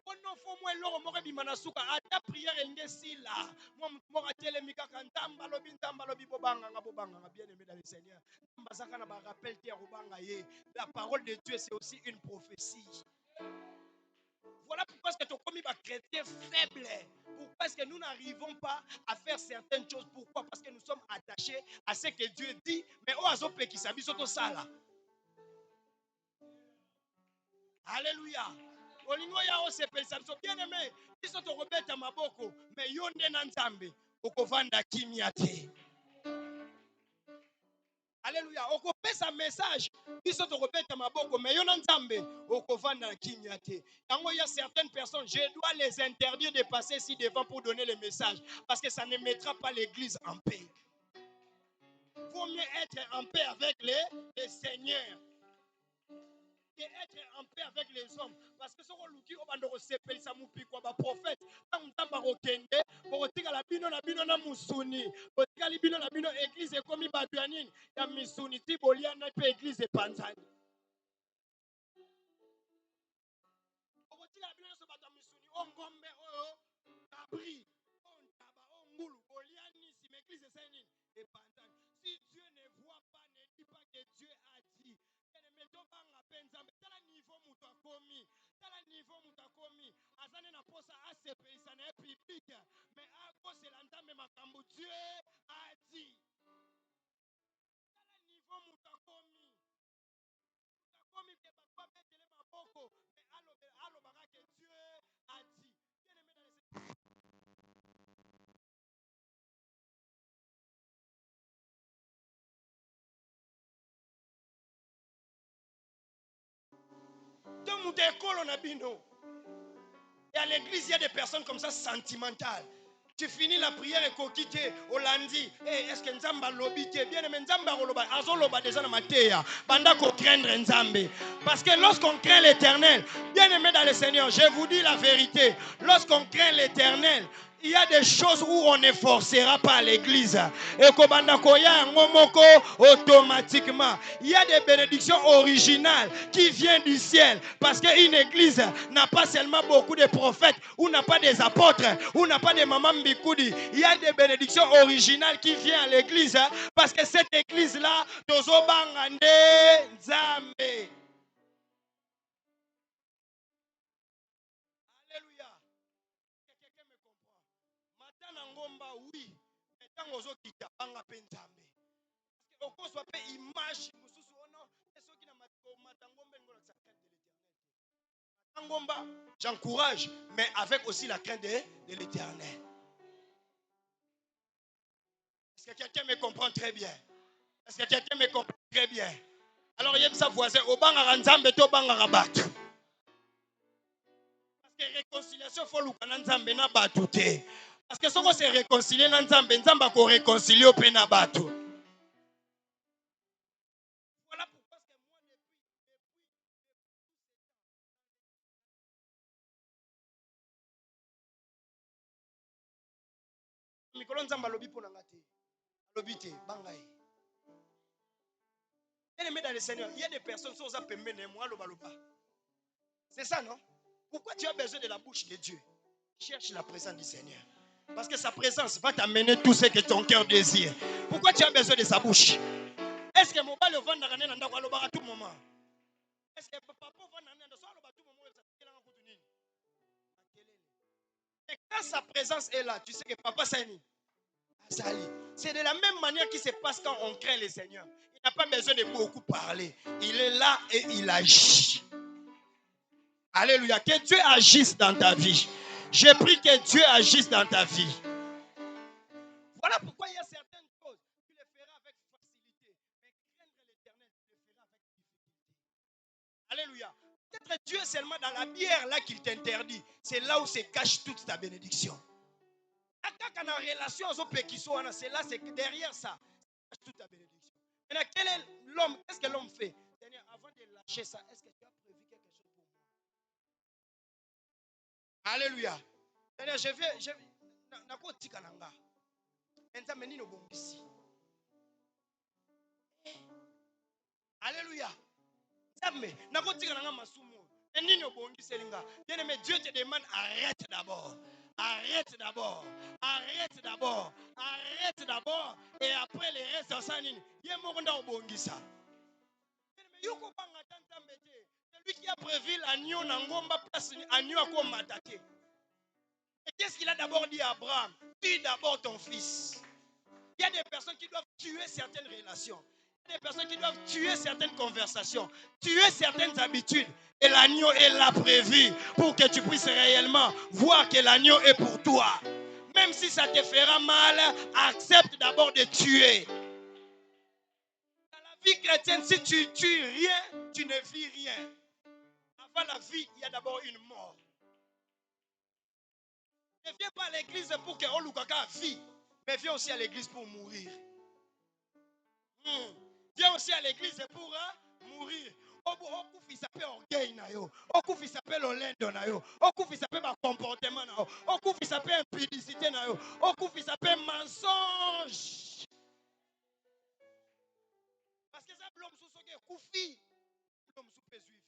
Ono fo mo eloko moko ebima na suka ata prière elingi esila mwa motu moko atelemi kaka nzamba lobi bobanganga bien aimé dans le Seigneur nzamba azaka na barappel te ya kobanga ye. La parole de Dieu c'est aussi une prophétie. Voilà pourquoi est-ce que tu as commis des chrétiens faibles. Pourquoi est-ce que nous n'arrivons pas à faire certaines choses? Pourquoi? Parce que nous sommes attachés à ce que Dieu dit. Mais au azope qui s'habille sur ça là. Alléluia. Olingo ya osepelisa biso bien aimé. Biso tokobeta maboko mais yo nde na Nzambe okovanda kimia te. Alléluia. Okopesa message biso tokobeta maboko mais yo na Nzambe okovanda kimia te. Yango il y a certaines personnes, je dois les interdire de passer ici devant pour donner le message parce que ça ne mettra pas l'église en paix. Il faut mieux être en paix avec les seigneurs et être en paix avec les hommes. Parce que ce qu'on dit, on va nous recevoir, ça m'a piqué, quoi, prophète. Quand on t'a barokende, pour dire la bino na musuni, pour dire la bino église est comme Baduanine, il y a musuni, Tibolia na pe église est panzani. Pour dire la bino na so musuni, on gombe, oh, abri, on taba, on moulu, Boliani, si l'église est saine et panzani. Si Dieu ne voit pas, ne dit pas que Dieu a dit. Tala niveau mutakomi, azane na posa asepelisa na public, mais a cause l'entame makambo Dieu a dit. Tala niveau mutakomi ke papa betele maboko, mais allo baraka Dieu a dit. Bien aimé dans les et à l'église, il y a des personnes comme ça sentimentales. Tu finis la prière et coquille au lundi. Est-ce que Nzamba lobite? Bien aimé Nzamba loba. Azo loba déjà na mateya. Banda ko craindre Nzambe. Parce que lorsqu'on craint l'Éternel, bien aimé dans le Seigneur, je vous dis la vérité. Lorsqu'on craint l'Éternel, il y a des choses où on ne forcera pas l'église. Et automatiquement, il y a des bénédictions originales qui viennent du ciel. Parce qu'une église n'a pas seulement beaucoup de prophètes, ou n'a pas des apôtres, ou n'a pas des mamans Mbikoudi. Il y a des bénédictions originales qui viennent à l'église. Parce que cette église-là, Tozobangande Nzambe. Alléluia. Quelqu'un me comprend. Matana ngomba, oui. Mais tant ozo kita, banga pentambe. Parce que soit image, mususu ono, et ceux qui n'ont pas matangombe ngo la crainte de l'Éternel. Matangomba, j'encourage, mais avec aussi la crainte de l'Éternel. Est-ce que quelqu'un me comprend très bien? Est-ce que quelqu'un me comprend très bien? Alors il y a sa voisin, obanga nzambe to banga rabatu. Parce que réconciliation faut lukana nzambe na batu te. Parce que si on se réconcilier na nzambe, nzamba ko réconcilier au pe na batu. Voilà pourquoi que moi mikolo nzamba lobi pona ngate. Lobi te bangai. Bien-aimé dans le Seigneur, il y a des personnes qui sont appelées moi loba. C'est ça, non? Pourquoi tu as besoin de la bouche de Dieu? Cherche la présence du Seigneur. Parce que sa présence va t'amener tout ce que ton cœur désire. Pourquoi tu as besoin de sa bouche? Est-ce que mon bal vend à tout moment? Est-ce que papa vend à tout moment? Et quand sa présence est là, tu sais que papa Sani, C'est de la même manière qui se passe quand on craint le Seigneur. Il n'a pas besoin de beaucoup parler. Il est là et il agit. Alléluia. Que Dieu agisse dans ta vie. J'ai pris que Dieu agisse dans ta vie. Voilà pourquoi il y a certaines choses. Tu les feras avec facilité. Mais craindre l'Éternel, tu les feras avec difficulté. Alléluia. Peut-être Dieu seulement dans la bière là qu'il t'interdit. C'est là où se cache toute ta bénédiction. Quand la relation c'est là, c'est derrière ça. Toute ta bénédiction. Maintenant, quel est l'homme? Qu'est-ce que l'homme fait? Seigneur, avant de lâcher ça, est-ce que tu as prévu quelque chose pour moi? Alléluia. Seigneur, je vais. Alléluia. Bien-aimé, Dieu te demande, arrête d'abord. Arrête d'abord. Arrête d'abord. Arrête d'abord. Et après les restes, ça n'est celui qui a prévu l'agneau n'a pas place agneau à quoi m'attaquer. Et qu'est-ce qu'il a d'abord dit à Abraham? Tue d'abord ton fils. Il y a des personnes qui doivent tuer certaines relations. Il y a des personnes qui doivent tuer certaines conversations, tuer certaines habitudes. Et l'agneau est là prévu pour que tu puisses réellement voir que l'agneau est pour toi. Même si ça te fera mal, accepte d'abord de tuer. Dans la vie chrétienne, si tu tues rien, tu ne vis rien. Avant la vie, il y a d'abord une mort. Ne viens pas à l'église pour que Olukaka vit, mais viens aussi à l'église pour mourir. Viens aussi à l'église pour mourir. Okufi s'appelle orgueil na yo. Okufi s'appelle olendo na yo. Okufi s'appelle ma comportement na yo. Okufi s'appelle impudicité na yo. Okufi s'appelle mensonge. Parce que ça l'homme sous ce qui est koufi. L'homme sous peut suivre.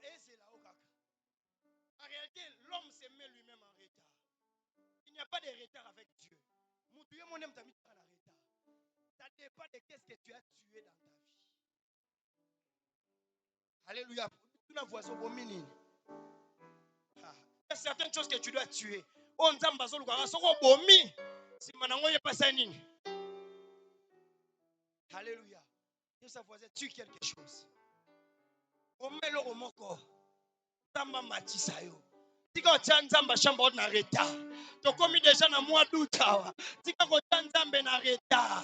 Et c'est là au caca. En réalité, l'homme se met lui-même en retard. Il n'y a pas de retard avec Dieu. Moutouye mon aime t'as mis en retard. Ça dépend de qu'est-ce que tu as tué dans ta vie. Alléluia. Tu n'as voisin au mini. Il y a certaines choses que tu dois tuer. On t'amba sur le gars, sur le bomi. Si manango y est passé nini. Alléluia. Dieu sa voisin tue quelque chose. On met le romoko. Tamba matisayo. Tika ochanzamba shamba na retard. Tokomi déjà na mois d'août. Tika ochanzamba na retard.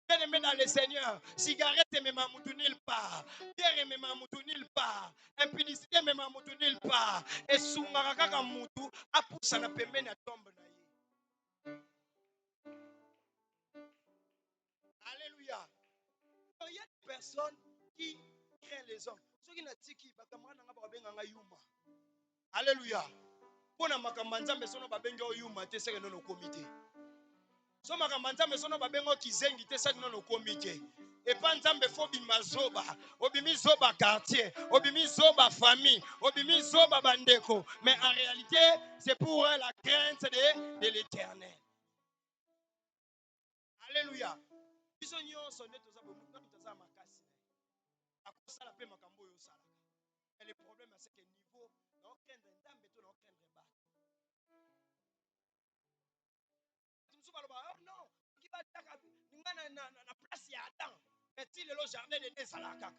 Bien-aimé dans le Seigneur, cigarette et même amoudou nulle part. Pierre et même amoudou nulle part. Impudicité même amoudou nulle part. Et soumaraka moutou a poussé na pembe na tombe na ye. Alléluia. Il y a des personnes qui craignent les hommes. Ceux qui n'ont pas de yuma. Alléluia. Pour na makambanzambe sono babengo yuma te seke nono komite. So makambanzambe sono babengo kizengi te seke nono komite. Et pas nzambe fo bima zoba, obimi zoba quartier, obimi zoba famille, obimi zoba bandeko. Mais en réalité, c'est pour la crainte de l'Éternel. Alléluia. Biso nyonso ne toza bomuka toza makasi. Akosala pe makambo yo sala. Et le problème c'est que niveau na okende nzambe to na okende ba. Oh non, qui va na place ya Adam. Est-il le jardin de Salakaka?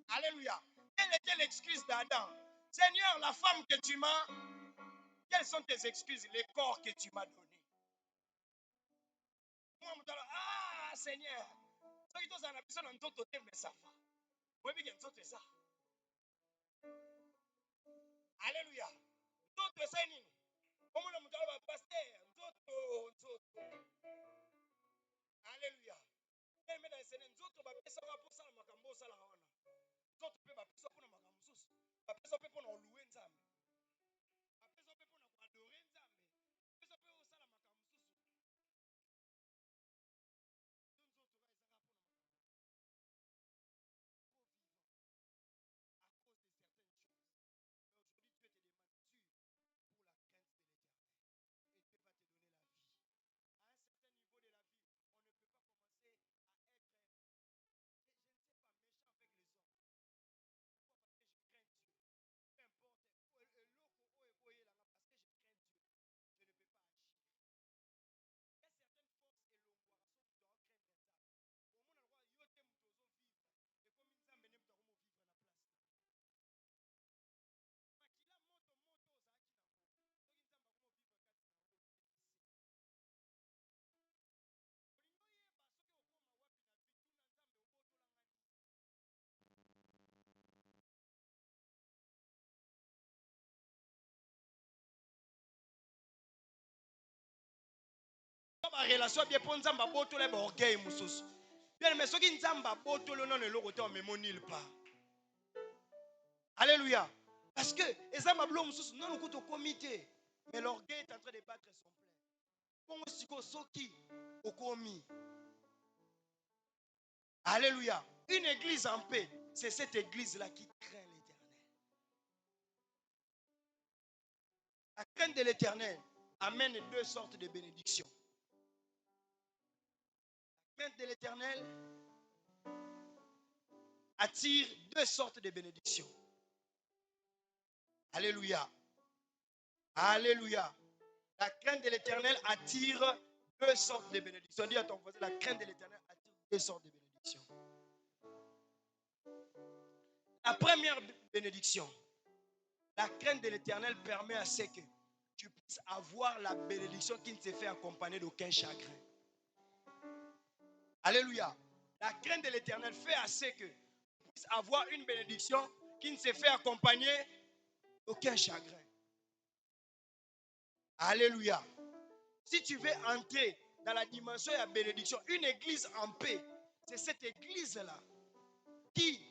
Alléluia. Quelle était l'excuse d'Adam? Seigneur, la femme que tu m'as, quelles sont tes excuses? Les corps que tu m'as donnés. Ah, Seigneur. Alléluia. D'autres c'est alléluia. ba relation bien pour nzamba boto le ba orgueil mususu. Bien mais soki nzamba boto le non le lokoto memo nulle part. Alléluia. Parce que ezamba blo mususu non lokoto comité. Mais l'orgueil est en train de battre son plein. Bon siko soki okomi. Alléluia. Une église en paix, c'est cette église-là qui craint l'Éternel. La crainte de l'Éternel amène deux sortes de bénédictions. La crainte de l'Éternel attire deux sortes de bénédictions. Alléluia. Alléluia. La crainte de l'Éternel attire deux sortes de bénédictions. Dis à ton voisin, la crainte de l'Éternel attire deux sortes de bénédictions. La première bénédiction, la crainte de l'Éternel permet à ce que tu puisses avoir la bénédiction qui ne se fait accompagner d'aucun chagrin. Alléluia. La crainte de l'Éternel fait à ce que tu puisses avoir une bénédiction qui ne se fait accompagner d'aucun chagrin. Alléluia. Si tu veux entrer dans la dimension de la bénédiction, une église en paix, c'est cette église-là qui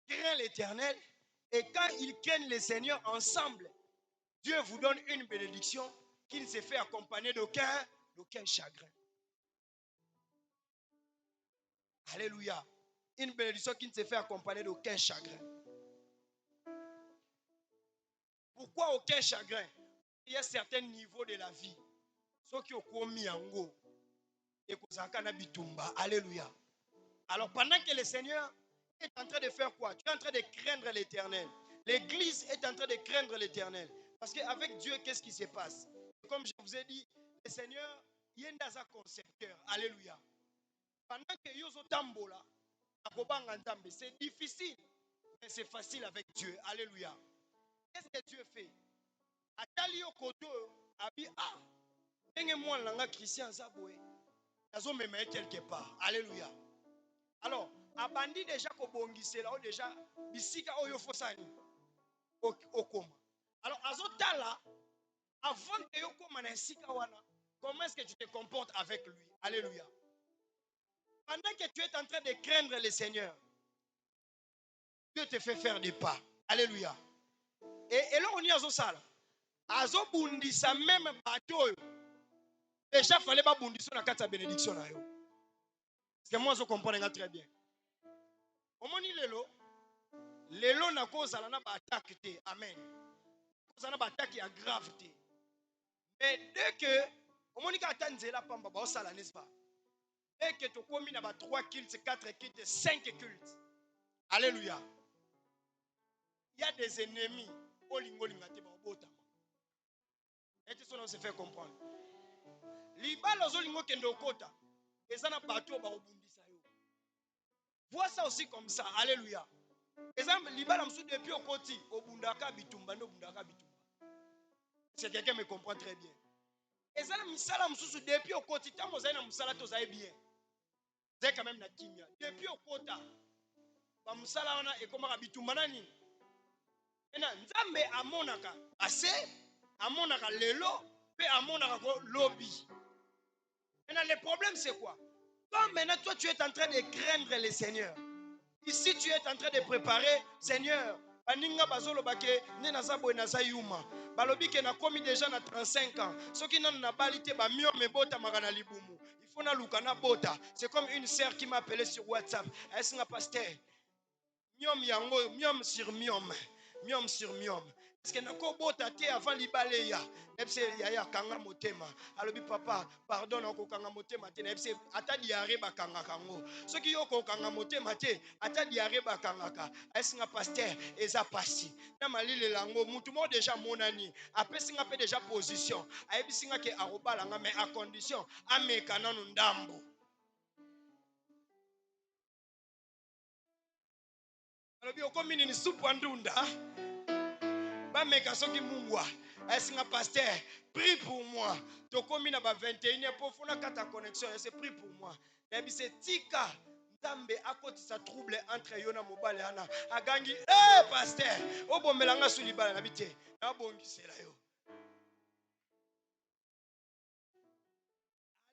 craint l'Éternel. Et quand ils craignent le Seigneur ensemble, Dieu vous donne une bénédiction qui ne se fait accompagner d'aucun chagrin. Alléluia. Une bénédiction qui ne se fait accompagner d'aucun chagrin. Pourquoi aucun chagrin? Il y a certains niveaux de la vie. Ceux qui ont commis en go et bitumba. Alléluia. Alors pendant que le Seigneur est en train de faire quoi? Tu es en train de craindre l'Éternel. L'église est en train de craindre l'Éternel. Parce qu'avec Dieu, qu'est-ce qui se passe? Comme je vous ai dit, le Seigneur, il est un concepteur. Alléluia. Pendant que Yozo Tambola, c'est difficile, mais c'est facile avec Dieu. Alléluia. Qu'est-ce que Dieu fait? Atali Okoto, Abi, moi, langa Christian Zaboué, Nazo me met quelque part. Alléluia. Alors, abandi déjà kobongise là, déjà, bisika oyo fosani, okoma. Alors, azotala, avant que yokoma na sika wana, comment est-ce que tu te comportes avec lui? Alléluia. Pendant que tu es en train de craindre le Seigneur, Dieu te fait faire des pas. Alléluia. Et là, on y a ça. Azo bundisa même bateau. Déjà, il fallait pas bundisa na kata bénédiction. Parce que moi, je comprends très bien. Au moment où lelo na cause na ba attaque. Amen. Cause na ba attaque ya grave. Mais dès que au moment où atanzela pamba ba osala n'est-ce pas? Dès que tu commis na ba 3 cultes, 4 cultes, 5 cultes. Alléluia. Il y a des ennemis. Et tout ça, on se fait comprendre. Libala zolingo kendo kota. Ezana bateau ba obundisa yo. Vois ça aussi comme ça. Alléluia. Exemple, libala msou depuis au koti, obundaka bitumba no bundaka bitumba. C'est quelqu'un me comprend très bien. Ezana misala msou depuis au koti, tango zaina musala to zae bien. Zai quand même na kimia. Depuis au kota. Ba musala wana ekomaka bitumba nani? Ena nzambe amonaka ase, amonaka lelo, pe amonaka ko lobby. Maintenant, le problème, c'est quoi? Quand maintenant, toi, tu es en train de craindre le Seigneur. Ici, tu es en train de préparer, Seigneur. Baninga bazolo bake ne nazabo naza yuma. Balobi ke na komi déjà na 35 ans. Ceux qui n'ont pas balité ba mio me bota magana libumu. Il faut na lukana bota. C'est comme une sœur qui m'a appelé sur WhatsApp. Elle s'est pasteur. Miom yango, miom sur miom. Miom sur miom. Parce que nako bota te avant libaleya. Ebse yaya kanga motema. Alobi papa, pardon nako kanga motema te. Ebse ata diare ba kanga kango. Ceux qui yoko kanga motema te, ata diare ba kanga ka. Esinga pasteur eza pasi. Na malile lango mutu mo déjà monani. Apesinga pe déjà position. Ayebisinga ke arobala nga mais à condition ameka nanu ndambo. Alobi okomi ni supu andunda. Ba meka soki mungwa. Est-ce que pasteur, prie pour moi. Tokomi na ba 21e pour fona kata connexion, c'est prie pour moi. Ebi c'est tika Nzambe akoti sa trouble entre yona mobale ana. Agangi pasteur, obomelanga sulibala na bité. Na bongisela yo.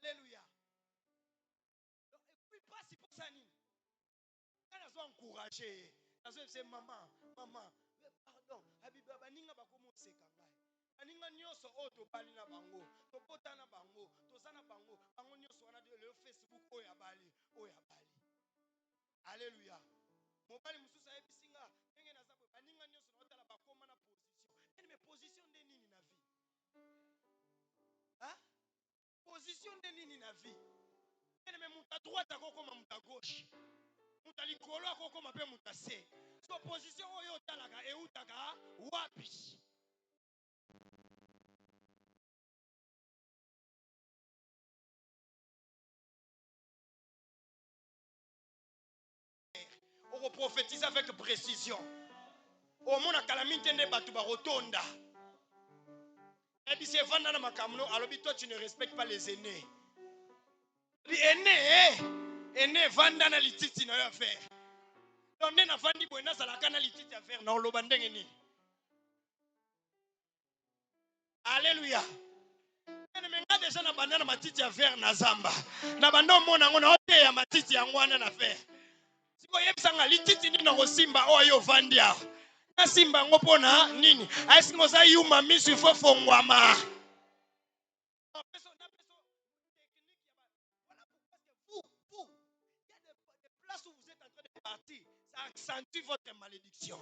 Alléluia. encourager. C'est maman, maman. Pardon, Habiba, baninga bakomo sekangai. Baninga nyonso oto bali na bango, to bota na bango, to sana bango, bango nyonso wana le Facebook oya bali, oya bali. Alléluia. Mobali mususa ebisinga, ndenge na zabwe baninga nyonso na otala bakoma na position. Mais position de nini na vie? Hein? Position de nini na vie? Mais muta à droite akokoma muta gauche. Muta likolo akokoma pe muta se. So position oyo talaka e utaka wapi? On prophétise avec précision. Au monde à calamité ne batu ba rotonda. Et puis c'est vendre dans ma camion. Alors toi tu ne respectes pas les aînés. Les aînés vendent dans lititi na yo faire. Donc na vandi boina za kana lititi à faire na lo bandenge ni. Alléluia. Mais déjà na bandana matiti à faire na zamba. Na bando mona ngona ote ya matiti ya ngwana na faire. Siko yebisanga lititi ni na kosimba oyo vandia. Na simba ngo pona nini? Aisi ngo za yuma misu ifo fongwama. Où vous êtes en train de partir, ça accentue votre malédiction.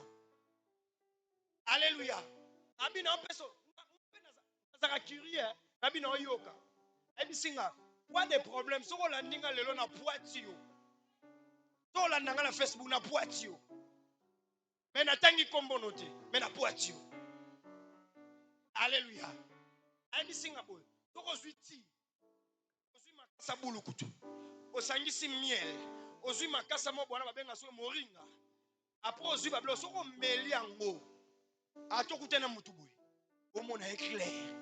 Alléluia. Abina peso, ça curieux. Abina yoka. Ebisinga, quoi des problèmes? So la ninga lelo na poitio. So la nanga na Facebook na poitio. Mais na tangi kombo note, mais na poitio. Alléluia. Ebisinga boy. Toko zuiti. Ozui makasa bulu kutu. Osangisi miel. Ozui makasa mo bwana babenga so moringa. Après ozui bablo soko meli yango. Atokute na mutu boy. Omona éclair.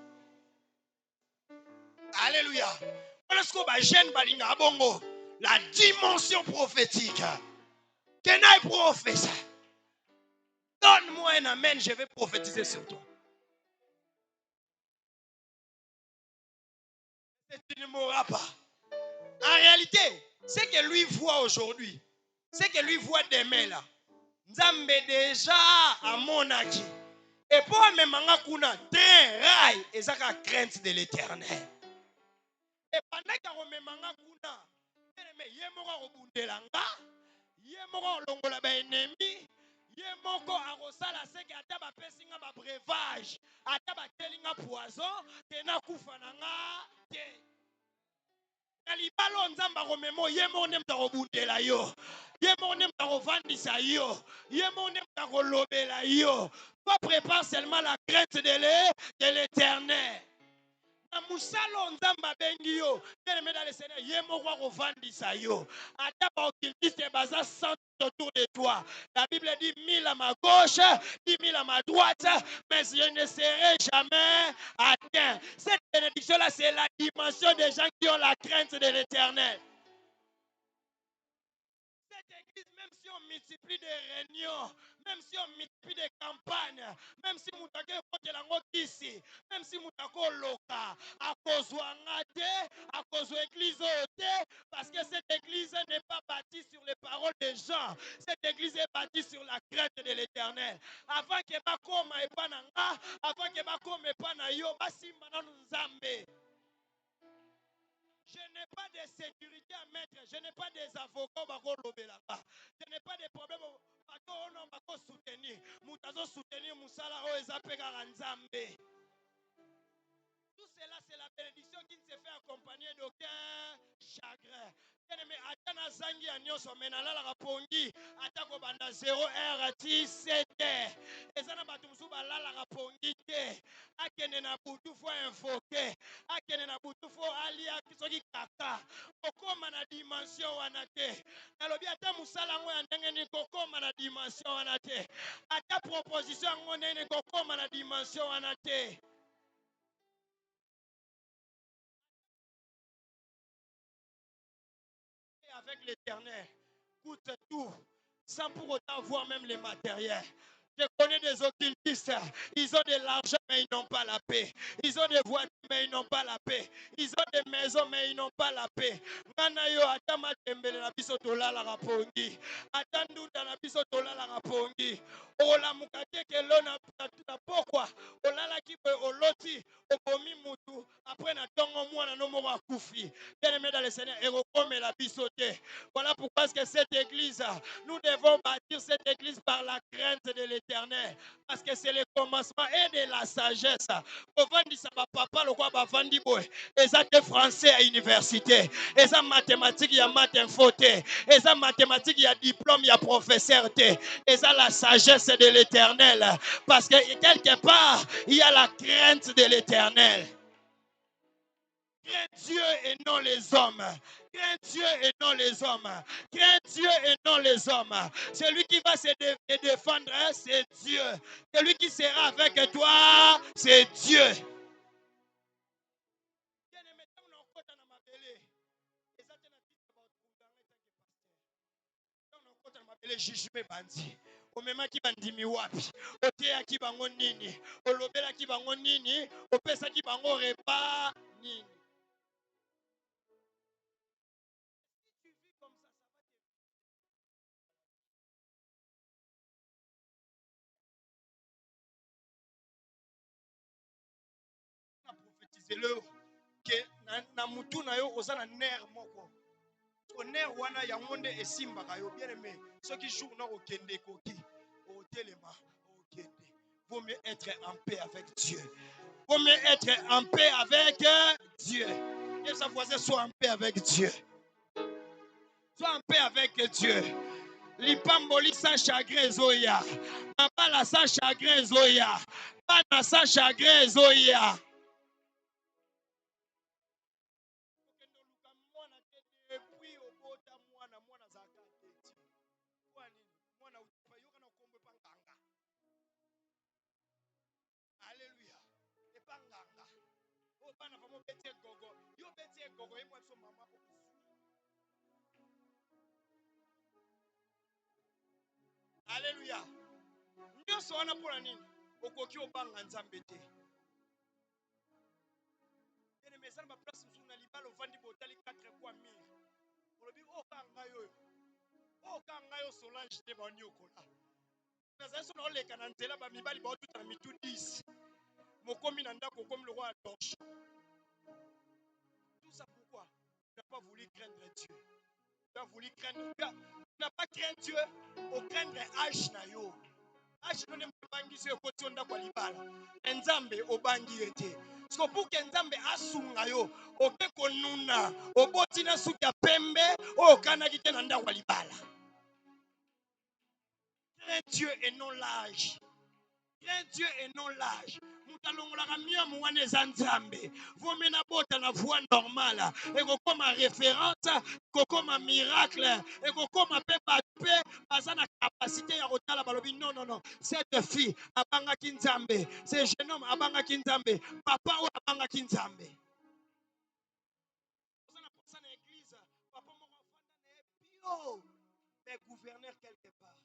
Alléluia. Voilà ce qu'on va gêner balinga abongo. La dimension prophétique. Kenai prophète. Donne-moi un amen, je vais prophétiser sur toi. Tu ne mourras pas. En réalité, ce que lui voit aujourd'hui, ce que lui voit demain là, Nzambe déjà à mon acquis. Et pour me manga kuna, train, rail, et ça la crainte de l'éternel. Et pendant que me manga kuna, ye moko obundelanga, ye moko longola ba ennemi, ye moko arosala seke ata ba pesinga ba breuvage, ata ba telinga poison, tena kufa nanga te. Kalibalo nzamba komemo ye moko ne mta obundela yo. Ye moko ne mta kovandisa yo. Ye moko ne mta kolobela yo. Toi prépare seulement la crainte de l'éternel. Musalo nzamba bengi yo bien-aimé dans le Seigneur ye moko kovandisa yo ata ba occultiste baza centre autour de toi. La Bible dit 1000 à ma gauche, 10 000 à ma droite, mais je ne serai jamais atteint. Cette bénédiction là c'est la dimension des gens qui ont la crainte de l'Éternel. Cette église, même si on multiplie des réunions, même si on multiplie des campagnes, même si moutake kotelango kisi, même si moutako loka, à cause à cause de l'église, parce que cette église n'est pas bâtie sur les paroles des gens. Cette église est bâtie sur la crainte de l'Éternel. Avant que bakoma epananga, avant que bakoma epanayo, basimba na nzambe. Je n'ai pas de sécurité à mettre. Je n'ai pas des avocats je n'ai pas de problème. Je soutenir. Moutazo soutenir Moussala o ezapeka nzambe. Tout cela, c'est la bénédiction qui ne se fait accompagner d'aucun chagrin. Bien-aimé, atana zangi anyoso menala la rapongi, atako banda 0 RT7. Ezana batumsu balala rapongi te. Akene na butu fo invoquer. Akene na butu fo ali akisoki kaka. Kokoma na dimension wana te. Nalobi ata musala ngo ya ndenge ni kokoma na dimension wana te. Ata proposition ngo ndenge kokoma na dimension wana te. Avec l'Éternel, coûte tout, sans pour autant voir même les matériels. Je connais des occultistes. Ils ont de l'argent, mais ils n'ont pas la paix. Ils ont des voitures, mais ils n'ont pas la paix. Ils ont des maisons, mais ils n'ont pas la paix. Nanayo atama tembele na biso tolala rapongi. Atandunda na biso tolala rapongi. Ola mukate kelo na pokwa. Olala kipe oloti. Okomi mutu. Après na tongo mwana no moko akufi. Bien-aimé dans le Seigneur, et recommet la bisoté. Voilà pourquoi est-ce que cette église, nous devons bâtir cette église par la crainte de l'Éternel. Parce que c'est le commencement et de la sagesse. Ovandisa ba papa lo kwa ba vandi boy. Eza te français à université. Eza mathématique ya maths info te. Eza mathématique ya diplôme ya professeur te. Eza la sagesse de l'Éternel. Parce que quelque part, il y a la crainte de l'Éternel. Crains Dieu et non les hommes. Crains Dieu et non les hommes. Crains Dieu et non les hommes. Celui qui va se défendre, c'est Dieu. Celui qui sera avec toi, c'est Dieu. Omemaki bandimi wapi? Oteyaki bango nini? Olobelaki bango nini? Opesaki bango repas nini? Prophétisez-le que na mutu na yo oza na nerf moko. O nerf wana yango nde esimbaka yo bien aimé. Ceux qui jouent na okende koki. Otelema okende. Vaut mieux être en paix avec Dieu. Vaut mieux être en paix avec Dieu. Et sa voisin soit en paix avec Dieu. Sois en paix avec Dieu. Lipamboli sans chagrin zoya. Mabala sans chagrin zoya. Bana sans chagrin zoya. Alléluia. Et pas nganga. Oh, bana vraiment bêté gogo. Yo bêté gogo et moi son maman. Alléluia. Nyonso wana mpona nini? Okoki obanga nzambe te. Ene mesana ba place musu na libala ovandi botali 4 fois 1000. Olobi okanga yo. Okanga yo Solange te ba nyokola. Nazali so na oleka na nzela ba mibali ba otuta na mitu 10. Mokomi na ndako comme le roi à torche. Tout ça pourquoi? Tu n'as pas voulu craindre Dieu. Tu as voulu craindre. Tu n'as pas craint Dieu au craindre H na yo. H no ne mbangi se koti onda kwa libala. Nzambe obangi ete. Parce que pour que Nzambe asunga yo, oke konuna, oboti na suka pembe, o kana kite na nda kwa libala. Crains Dieu et non l'âge. Crains Dieu et non l'âge. Mutalongolaka mieux mouane zanzambe. Vous menez bota na voie normale. Et comme référence, comme miracle, et comme pepa pe, bazana capacité ya rotala balobi non non non. Cette fille abanga kinzambe, ce jeune homme abanga kinzambe, papa ou abanga kinzambe. Bazana pour na église, papa moko fanda na bio. Mais gouverneur quelque part.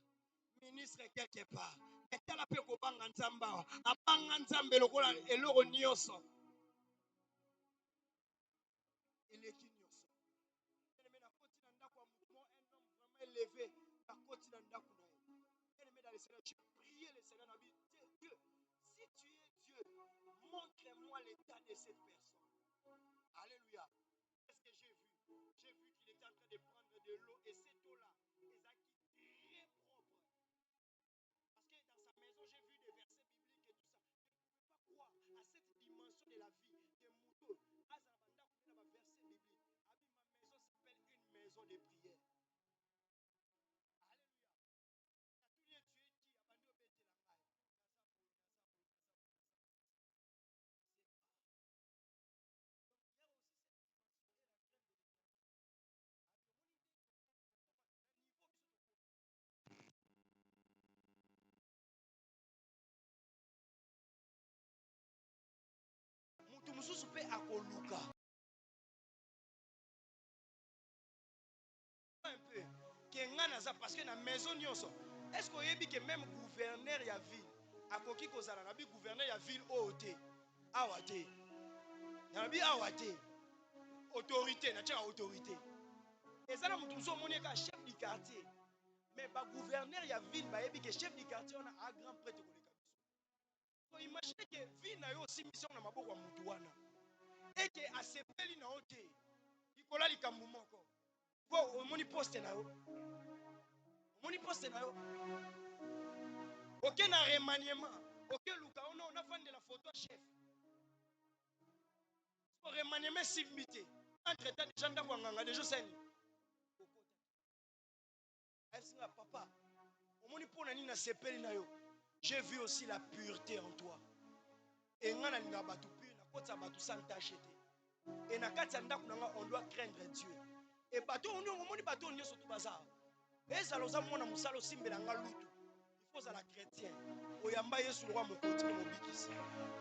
Ministre quelque part. Et tala pe ko banga nzamba. Abanga nzambe lokola eloko nyonso. Eleki nyonso. Ene na koti na ndako ya mouvement un homme vraiment élevé. Na koti na ndako na ye. Ene dans le Seigneur, tu prier le Seigneur na vie. Dieu, si tu es Dieu, montre-moi l'état de cette personne. Alléluia. Qu'est-ce que j'ai vu? J'ai vu qu'il était en train de prendre de l'eau et cette eau-là, Ezaki très propre. Parce que dans sa maison, j'ai vu des versets bibliques et tout ça. Je ne pouvais pas croire à cette dimension de la vie de Mouto. Azabanda kuna ba verset biblique. Abi ma maison s'appelle une maison de prière. Alléluia. Mutu mususu pe akoluka. Un peu. Parce que dans la maison, est-ce qu'on a dit que même gouverneur, il y a ya ville akoki kozala na bi gouverneur ya ville ote awate na bi awate autorité na tia autorité ezala mutu muso moni ka chef du quartier mais ba gouverneur ya ville ba yebi que chef du quartier on a grand prêtre koleka biso so imagine que ville na yo aussi mission na maboko ya mutu wana et que asepeli na ote ikola likambo moko po omoni poste na yo ok na remaniement ok luka on a fait de la photo chef so remaniement simité entre temps déjà ndako nganga déjà seni est-ce papa omoni pona nini na sepeli na yo j'ai vu aussi la pureté en toi et ngana linga batu pure na kotsa batu sans tache te et na kati ya ndako nanga on doit craindre Dieu et batu omoni batu nyonso to bazar ezala oza mwana musala osimbela nga lutu il faut la chrétien oyamba yesu roi mokoti mobikisi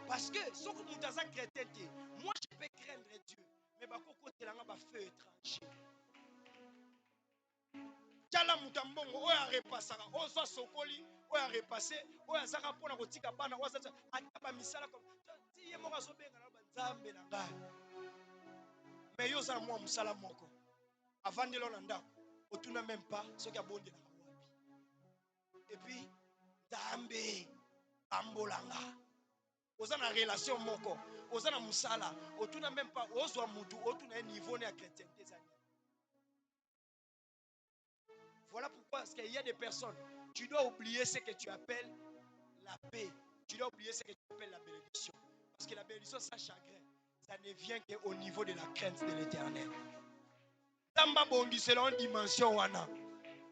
parce que soko mutu aza chrétien te moi je peux craindre Dieu mais bakokotelanga bafeu étranger tala mutu mbongo oyo arepasaka ozwa sokoli oyo arepase oyo azaka mpona kotika bana oyo aza ata bamisala ti ye moko azobenga na banzambe na ngai mais yo ozala mwa mosala moko avandelo na ndako otuna même pas soki abondelaka wapi et puis nzambe ambolanga oza na relation moko oza na musala otuna même pas ozwa mutu otuna niveau ya chrétienté ezali. Voilà pourquoi parce qu'il y a des personnes, tu dois oublier ce que tu appelles la paix. Tu dois oublier ce que tu appelles la bénédiction. Parce que la bénédiction, ça chagrin, ça ne vient qu'au niveau de la crainte de l'Éternel. Zamba bongi selon dimension wana.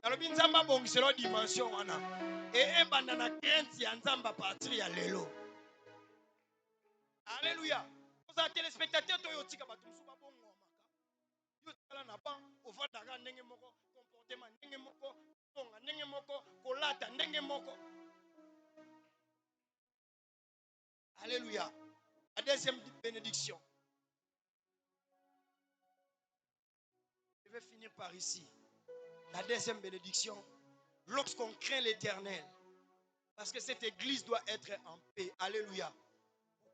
Nalobi nzamba bongi selon dimension wana. Et ebanda na crainte ya nzamba partir ya lelo. Alléluia. Vous êtes téléspectateurs to yotika batu musuba bongo maka. Yo tala na ba ovandaka ndenge moko comportement ndenge moko tonga ndenge moko kolata ndenge moko. Alléluia. La deuxième bénédiction. Je vais finir par ici. La deuxième bénédiction, lorsqu'on craint l'Éternel, parce que cette église doit être en paix. Alléluia.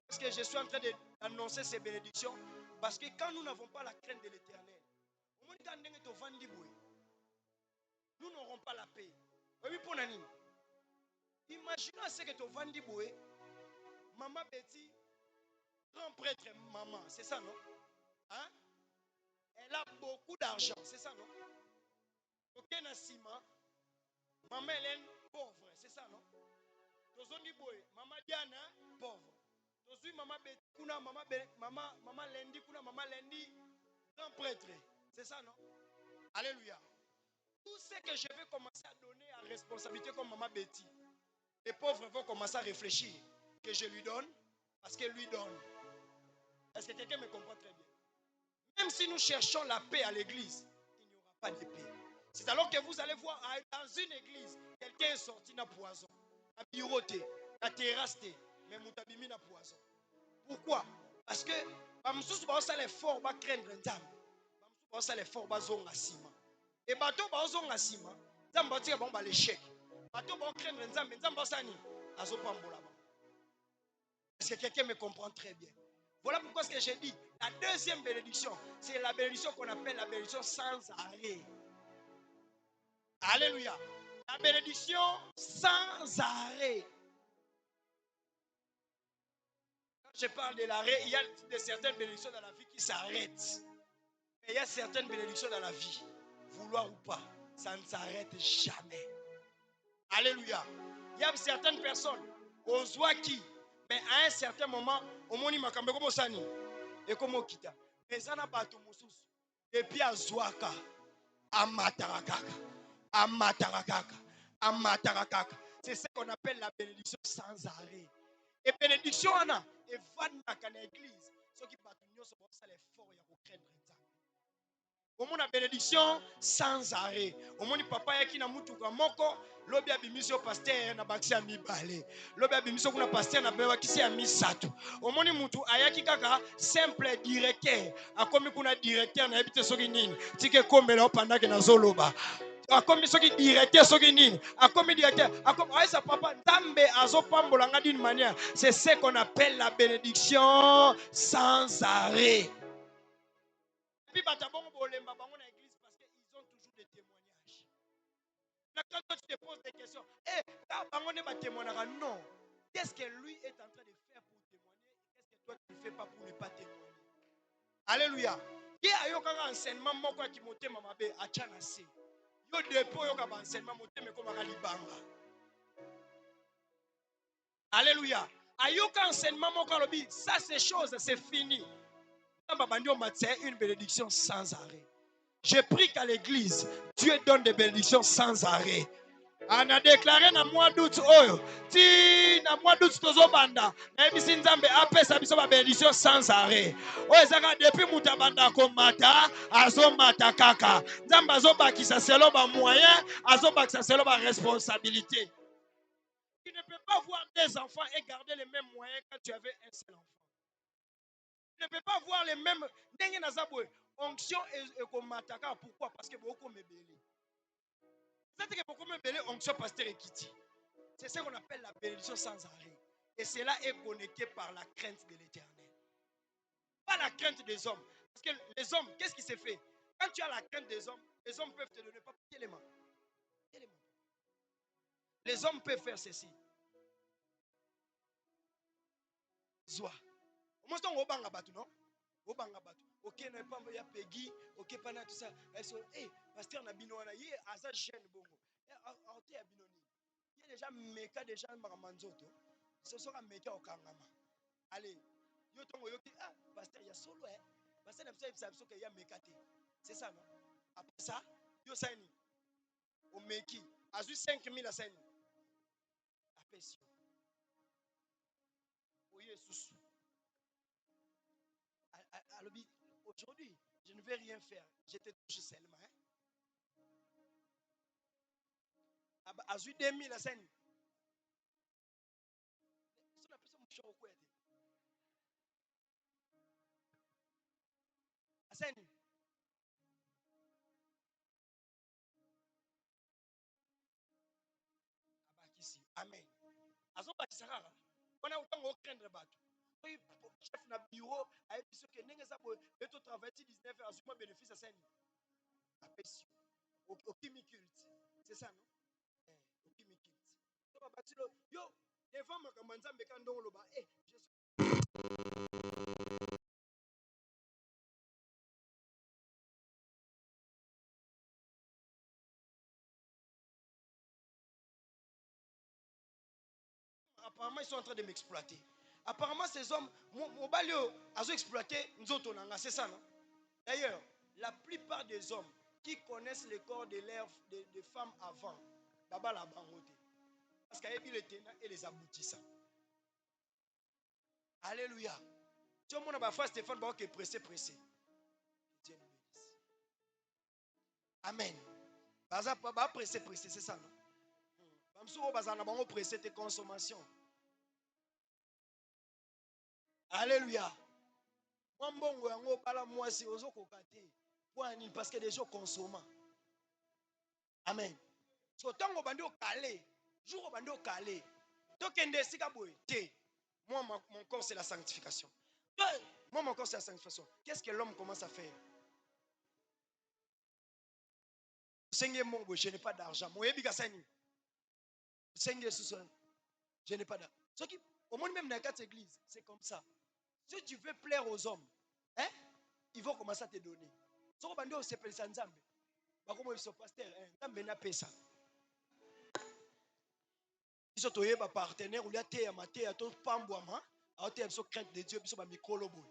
Parce que je suis en train d'annoncer ces bénédictions, parce que quand nous n'avons pas la crainte de l'Éternel, nous n'aurons pas la paix. Imaginons ce que tu vandi boué, maman Betty, grand prêtre maman, c'est ça non? Hein? Elle a beaucoup d'argent, c'est ça non? Ok Nassima, maman Hélène pauvre, c'est ça non? Tozondi boué, maman Diana pauvre. Tozui maman Betty, kuna maman Lendi, kuna maman Lendi, grand prêtre, c'est ça non? Alléluia. Tout ce que je vais commencer à donner à responsabilité comme maman Betty, les pauvres vont commencer à réfléchir que je lui donne parce qu'elle lui donne. Est-ce que quelqu'un me comprend très bien? Même si nous cherchons la paix à l'église, il n'y aura pas de paix. C'est alors que vous allez voir dans une église, quelqu'un est sorti dans poison, à bureauté, à terrasse, mais moutabimi na poison. Pourquoi? Parce que bamsusu ba osala effort ba craindre nzambe. Bamsusu ba osala effort ba zonga sima. Et bato ba zonga sima, nzambe ba tika ba l'échec. Bato ba craindre nzambe, nzambe ba sani azopambola ba. Est-ce que quelqu'un me comprend très bien? Voilà pourquoi ce que j'ai dit, la deuxième bénédiction, c'est la bénédiction qu'on appelle la bénédiction sans arrêt. Alléluia. La bénédiction sans arrêt. Quand je parle de l'arrêt, il y a certaines bénédictions dans la vie qui s'arrêtent. Mais il y a certaines bénédictions dans la vie, vouloir ou pas, ça ne s'arrête jamais. Alléluia. Il y a certaines personnes, on voit qui, mais à un certain moment, au moni makambe comme sani et comme okita. Mais ça n'a pas tout moussous. Et puis à Zouaka, à Matarakaka, à Matarakaka, à Matarakaka. C'est ce qu'on appelle la bénédiction sans arrêt. Et bénédiction on a et va dans l'église. Ceux qui battent nous sont ça l'effort il y a pour craindre ça. Au monde la bénédiction sans arrêt. Au monde papa yaki na mutu kwa moko. Lobi abimisio pasteur na bakisi ya mibale. Lobi abimisio kuna pasteur na bewa kisi ya misatu. Omoni mutu ayaki kaka simple directeur. Akomi kuna directeur na ebite soki nini. Tike kombela opandake na zoloba. Akomi soki directeur soki nini. Akomi directeur. Akomi aisa papa ndambe azopambolanga d'une manière. C'est ce qu'on appelle la bénédiction sans arrêt. Et puis, batabongo bolemba bango na église parce qu'ils ont toujours des témoignages. Quand toi tu te poses des questions, bango ne ba témoignera non. Qu'est-ce que lui est en train de faire pour témoigner? Qu'est-ce que toi tu ne fais pas pour ne pas témoigner? Alléluia. Qui a eu un enseignement moko qui monte mamabe a chanasi. Yo dépôt yo ka enseignement monte me comme libanga. Alléluia. Ayoka enseignement moko lobi, ça c'est chose, c'est fini. Une bénédiction sans arrêt. Je prie qu'à l'église, Dieu donne des bénédictions sans arrêt. On a déclaré dans le mois d'août, si dans le mois d'août, tozobanda, na nzambe apesa biso ba bénédiction sans arrêt. Ezaka depuis mutabanda komata, azomata kaka. Nzambe azobakisa selo ba moyen, azobakisa selo ba responsabilité. Tu ne peux pas voir des enfants et garder les mêmes moyens quand tu avais un seul enfant. Tu ne peux pas voir les mêmes. Onction et komataka. Pourquoi? Parce que beaucoup me belé. C'est que beaucoup me belé onction pasteur et Kitty. C'est ce qu'on appelle la bénédiction sans arrêt. Et cela est connecté par la crainte de l'Éternel. Pas la crainte des hommes. Parce que les hommes, qu'est-ce qui s'est fait? Quand tu as la crainte des hommes peuvent te donner pas les mains. Les hommes peuvent faire ceci. Zoa. Moi, je suis obanga batu, non? Obanga batu. Ok, n'a pas ya pegi, ok, pas tout ça. Pasteur Nabino, il est assez jeune, bongo. Il y a déjà meka déjà maramanzoto. Ce sera meka au kangama. Allez, yo tongo yo ki pasteur ya solo pasteur na psa psa que ya mekate. C'est ça non? Après ça, yo saini. Au meki, azu 5000 à saini. Après ça. Oye susu. Aujourd'hui, je ne vais rien faire. Je te touche seulement. Azu 2000 à saini. Aseni. Abakisi. Amen. Azo bakisaka. On a autant au craindre bateau. Chef na bureau a épisode que n'engue ça pour être au travail 19 heures assumer bénéfice à Seni. Appécieux. Au chimiculte. C'est ça non? Au chimiculte. Yo, les femmes comme Nzambe kandongo loba. Apparemment, ils sont en train de m'exploiter. Apparemment, ces hommes, mon balio, ils ont exploité nous autres, c'est ça, non? D'ailleurs, la plupart des hommes qui connaissent le corps des femmes avant, Baba la bangote. Parce qu'il y a les tenants et les aboutissants. Alléluia. Tu vois, mon frère Stéphane, qui est pressé. Dieu nous bénisse. Amen. Pas pressé, c'est ça, non? Bamsou, pressé tes consommations. Alléluia. Parce que des gens consomment. Amen. So tango bandi calé, jour bandi calé. Tokende sika boy, moi mon corps c'est la sanctification. Moi mon corps c'est la sanctification. Qu'est-ce que l'homme commence à faire? Seigneur mon je n'ai pas d'argent. Moi yebika sani. Seigneur je n'ai pas d'argent. Ce qui au monde même dans la 4 églises, c'est comme ça. Si tu veux plaire aux hommes, ils vont commencer à te donner. So bandi o sepel sanzambe. Ba comme ce pasteur, nzambe na pesa. Ils sont toyé ba partenaire ou ya te ya maté ya to pambwama, a te so crainte de Dieu biso ba mikolo boy.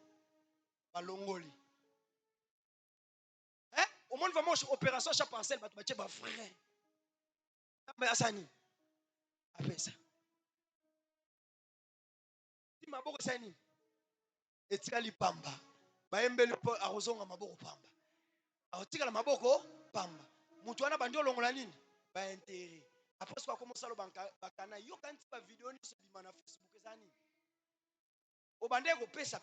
Ba longoli. Au monde vraiment opération chaque parcelle ba to ba frère. Mais asani. Après ça. Ti maboko sani. Etikali pamba. Ba embeli po arozonga maboko pamba. Aotikala maboko pamba. Mutu wana bandi olongola nini? Ba intérêt. Après ce qu'on commence à le bakana yo quand tu vas vidéo ni sur na Facebook ezani. Obande ko pesa.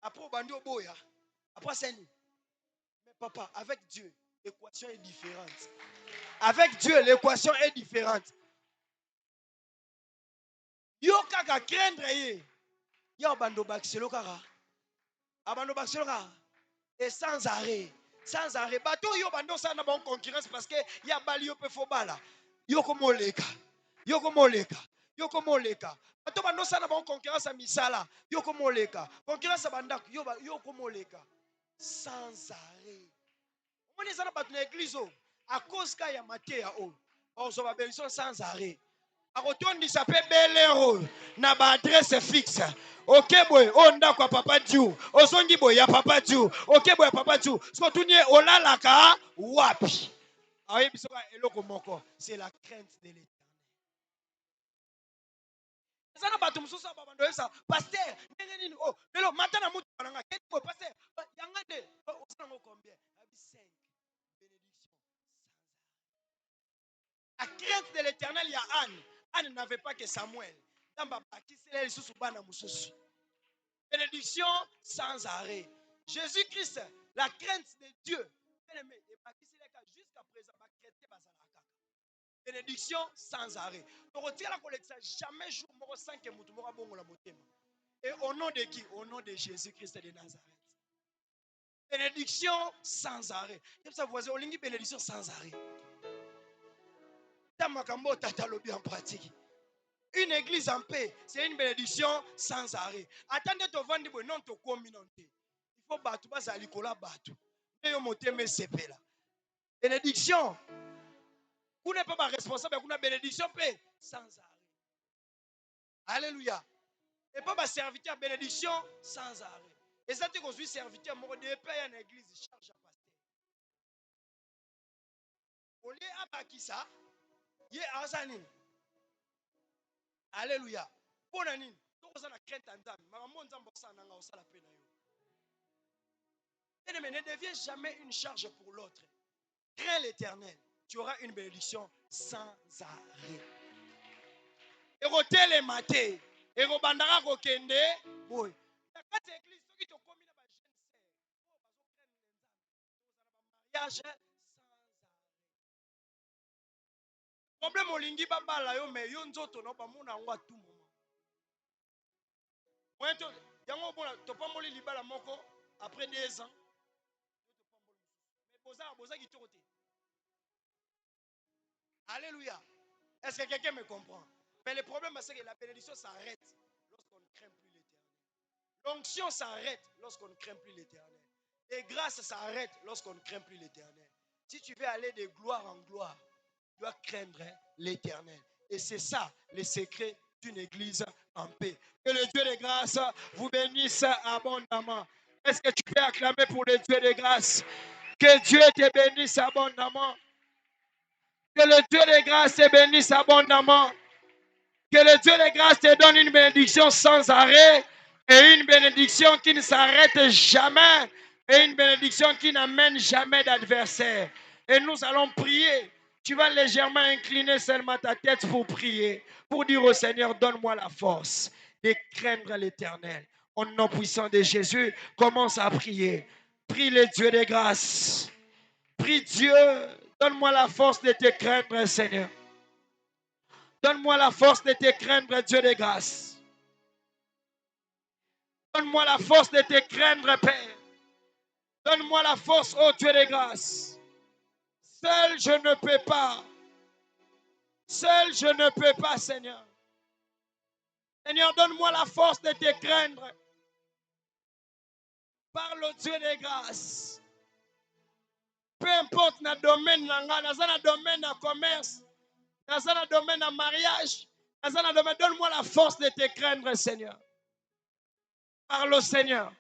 Après obande oboya. Après c'est ni. Mais papa, avec Dieu, l'équation est différente. Avec Dieu, l'équation est différente. Yo kaka craindre ye. Yo bando bakiselo kaka. Abando bakiselo kaka. Et sans arrêt. Sans arrêt. Bateau yo bando ça na bon concurrence parce que ya bali yo pe fo bala. Yo komoleka. Yo komoleka. Yo komoleka. Bateau bando ça na bon concurrence à misala. Yo komoleka. Concurrence à bandak. Yo komoleka. Sans arrêt. On est dans une église à cause qu'il y a matière on se va bénédiction sans arrêt. A retourne ça peut belle na ba adresse fixe. OK boy, on nda kwa papa Dieu. Ozongi boy ya papa Dieu. OK boy papa Dieu. So tunye olalaka wapi. Ayi bisoka eloko moko, c'est la crainte de l'Éternel. Ça na bato mususu ba bando esa pasteur ndenge nini lelo matana mutu bananga keti boy pasteur yanga de osana ngo combien? Abi 5 bénédiction. La crainte de l'Éternel, il y a Anne. Anne n'avait pas que Samuel. Bénédiction sans arrêt. Jésus-Christ, la crainte de Dieu. Jusqu'à présent, bénédiction sans arrêt. Jamais jour et au nom de qui? Au nom de Jésus-Christ de Nazareth. Bénédiction sans arrêt. Vous avez bénédiction sans arrêt. En pratique. Une église en paix, c'est une bénédiction sans arrêt. Attendez de vendre non to communauté. Il faut battre bas à l'ikola battu. Et yo monter mes sepela. Bénédiction. Vous n'êtes pas responsable, vous avez bénédiction paix sans arrêt. Alléluia. Et pas serviteur bénédiction sans arrêt. Et ça tu construis serviteur mon de payer en église charge à pasteur. Au lieu abakisa, yé azanine. Alléluia. Pour la nine, tout ça na crainte en dame. Maman nzambo ça nanga osala pe na yo. Et ne deviens jamais une charge pour l'autre. Crains l'Éternel. Tu auras une bénédiction sans arrêt. Et rotel les matés. Et robandara kokende. Oui. La carte église qui te commis na ba jeune sœur. Mariage sans arrêt. Problème olingi babala yo mais yo nzoto no ba mona ngwa tout moment. Moi to yango bona to pamboli libala moko après 2 ans. Mais boza qui te côté. Alléluia. Est-ce que quelqu'un me comprend? Mais le problème, c'est que la bénédiction s'arrête lorsqu'on ne craint plus l'Éternel. L'onction s'arrête lorsqu'on ne craint plus l'Éternel. Et grâce s'arrête lorsqu'on ne craint plus l'Éternel. Si tu veux aller de gloire en gloire, tu dois craindre l'Éternel. Et c'est ça le secret d'une église en paix. Que le Dieu de grâce vous bénisse abondamment. Est-ce que tu peux acclamer pour le Dieu de grâce? Que Dieu te bénisse abondamment. Que le Dieu de grâce te bénisse abondamment. Que le Dieu de grâce te donne une bénédiction sans arrêt et une bénédiction qui ne s'arrête jamais et une bénédiction qui n'amène jamais d'adversaire. Et nous allons prier. Tu vas légèrement incliner seulement ta tête pour prier, pour dire au Seigneur, donne-moi la force de craindre l'Éternel. Au nom puissant de Jésus, commence à prier. Prie le Dieu de grâce. Prie Dieu, donne-moi la force de te craindre, Seigneur. Donne-moi la force de te craindre, Dieu de grâce. Donne-moi la force de te craindre, Père. Donne-moi la force, oh Dieu de grâce. Seul je ne peux pas. Seul je ne peux pas, Seigneur. Seigneur, donne-moi la force de te craindre. Parle au Dieu de grâce. Peu importe dans le domaine, dans le domaine de commerce, dans le domaine de mariage, dans le domaine, donne-moi la force de te craindre, Seigneur. Parle au Seigneur.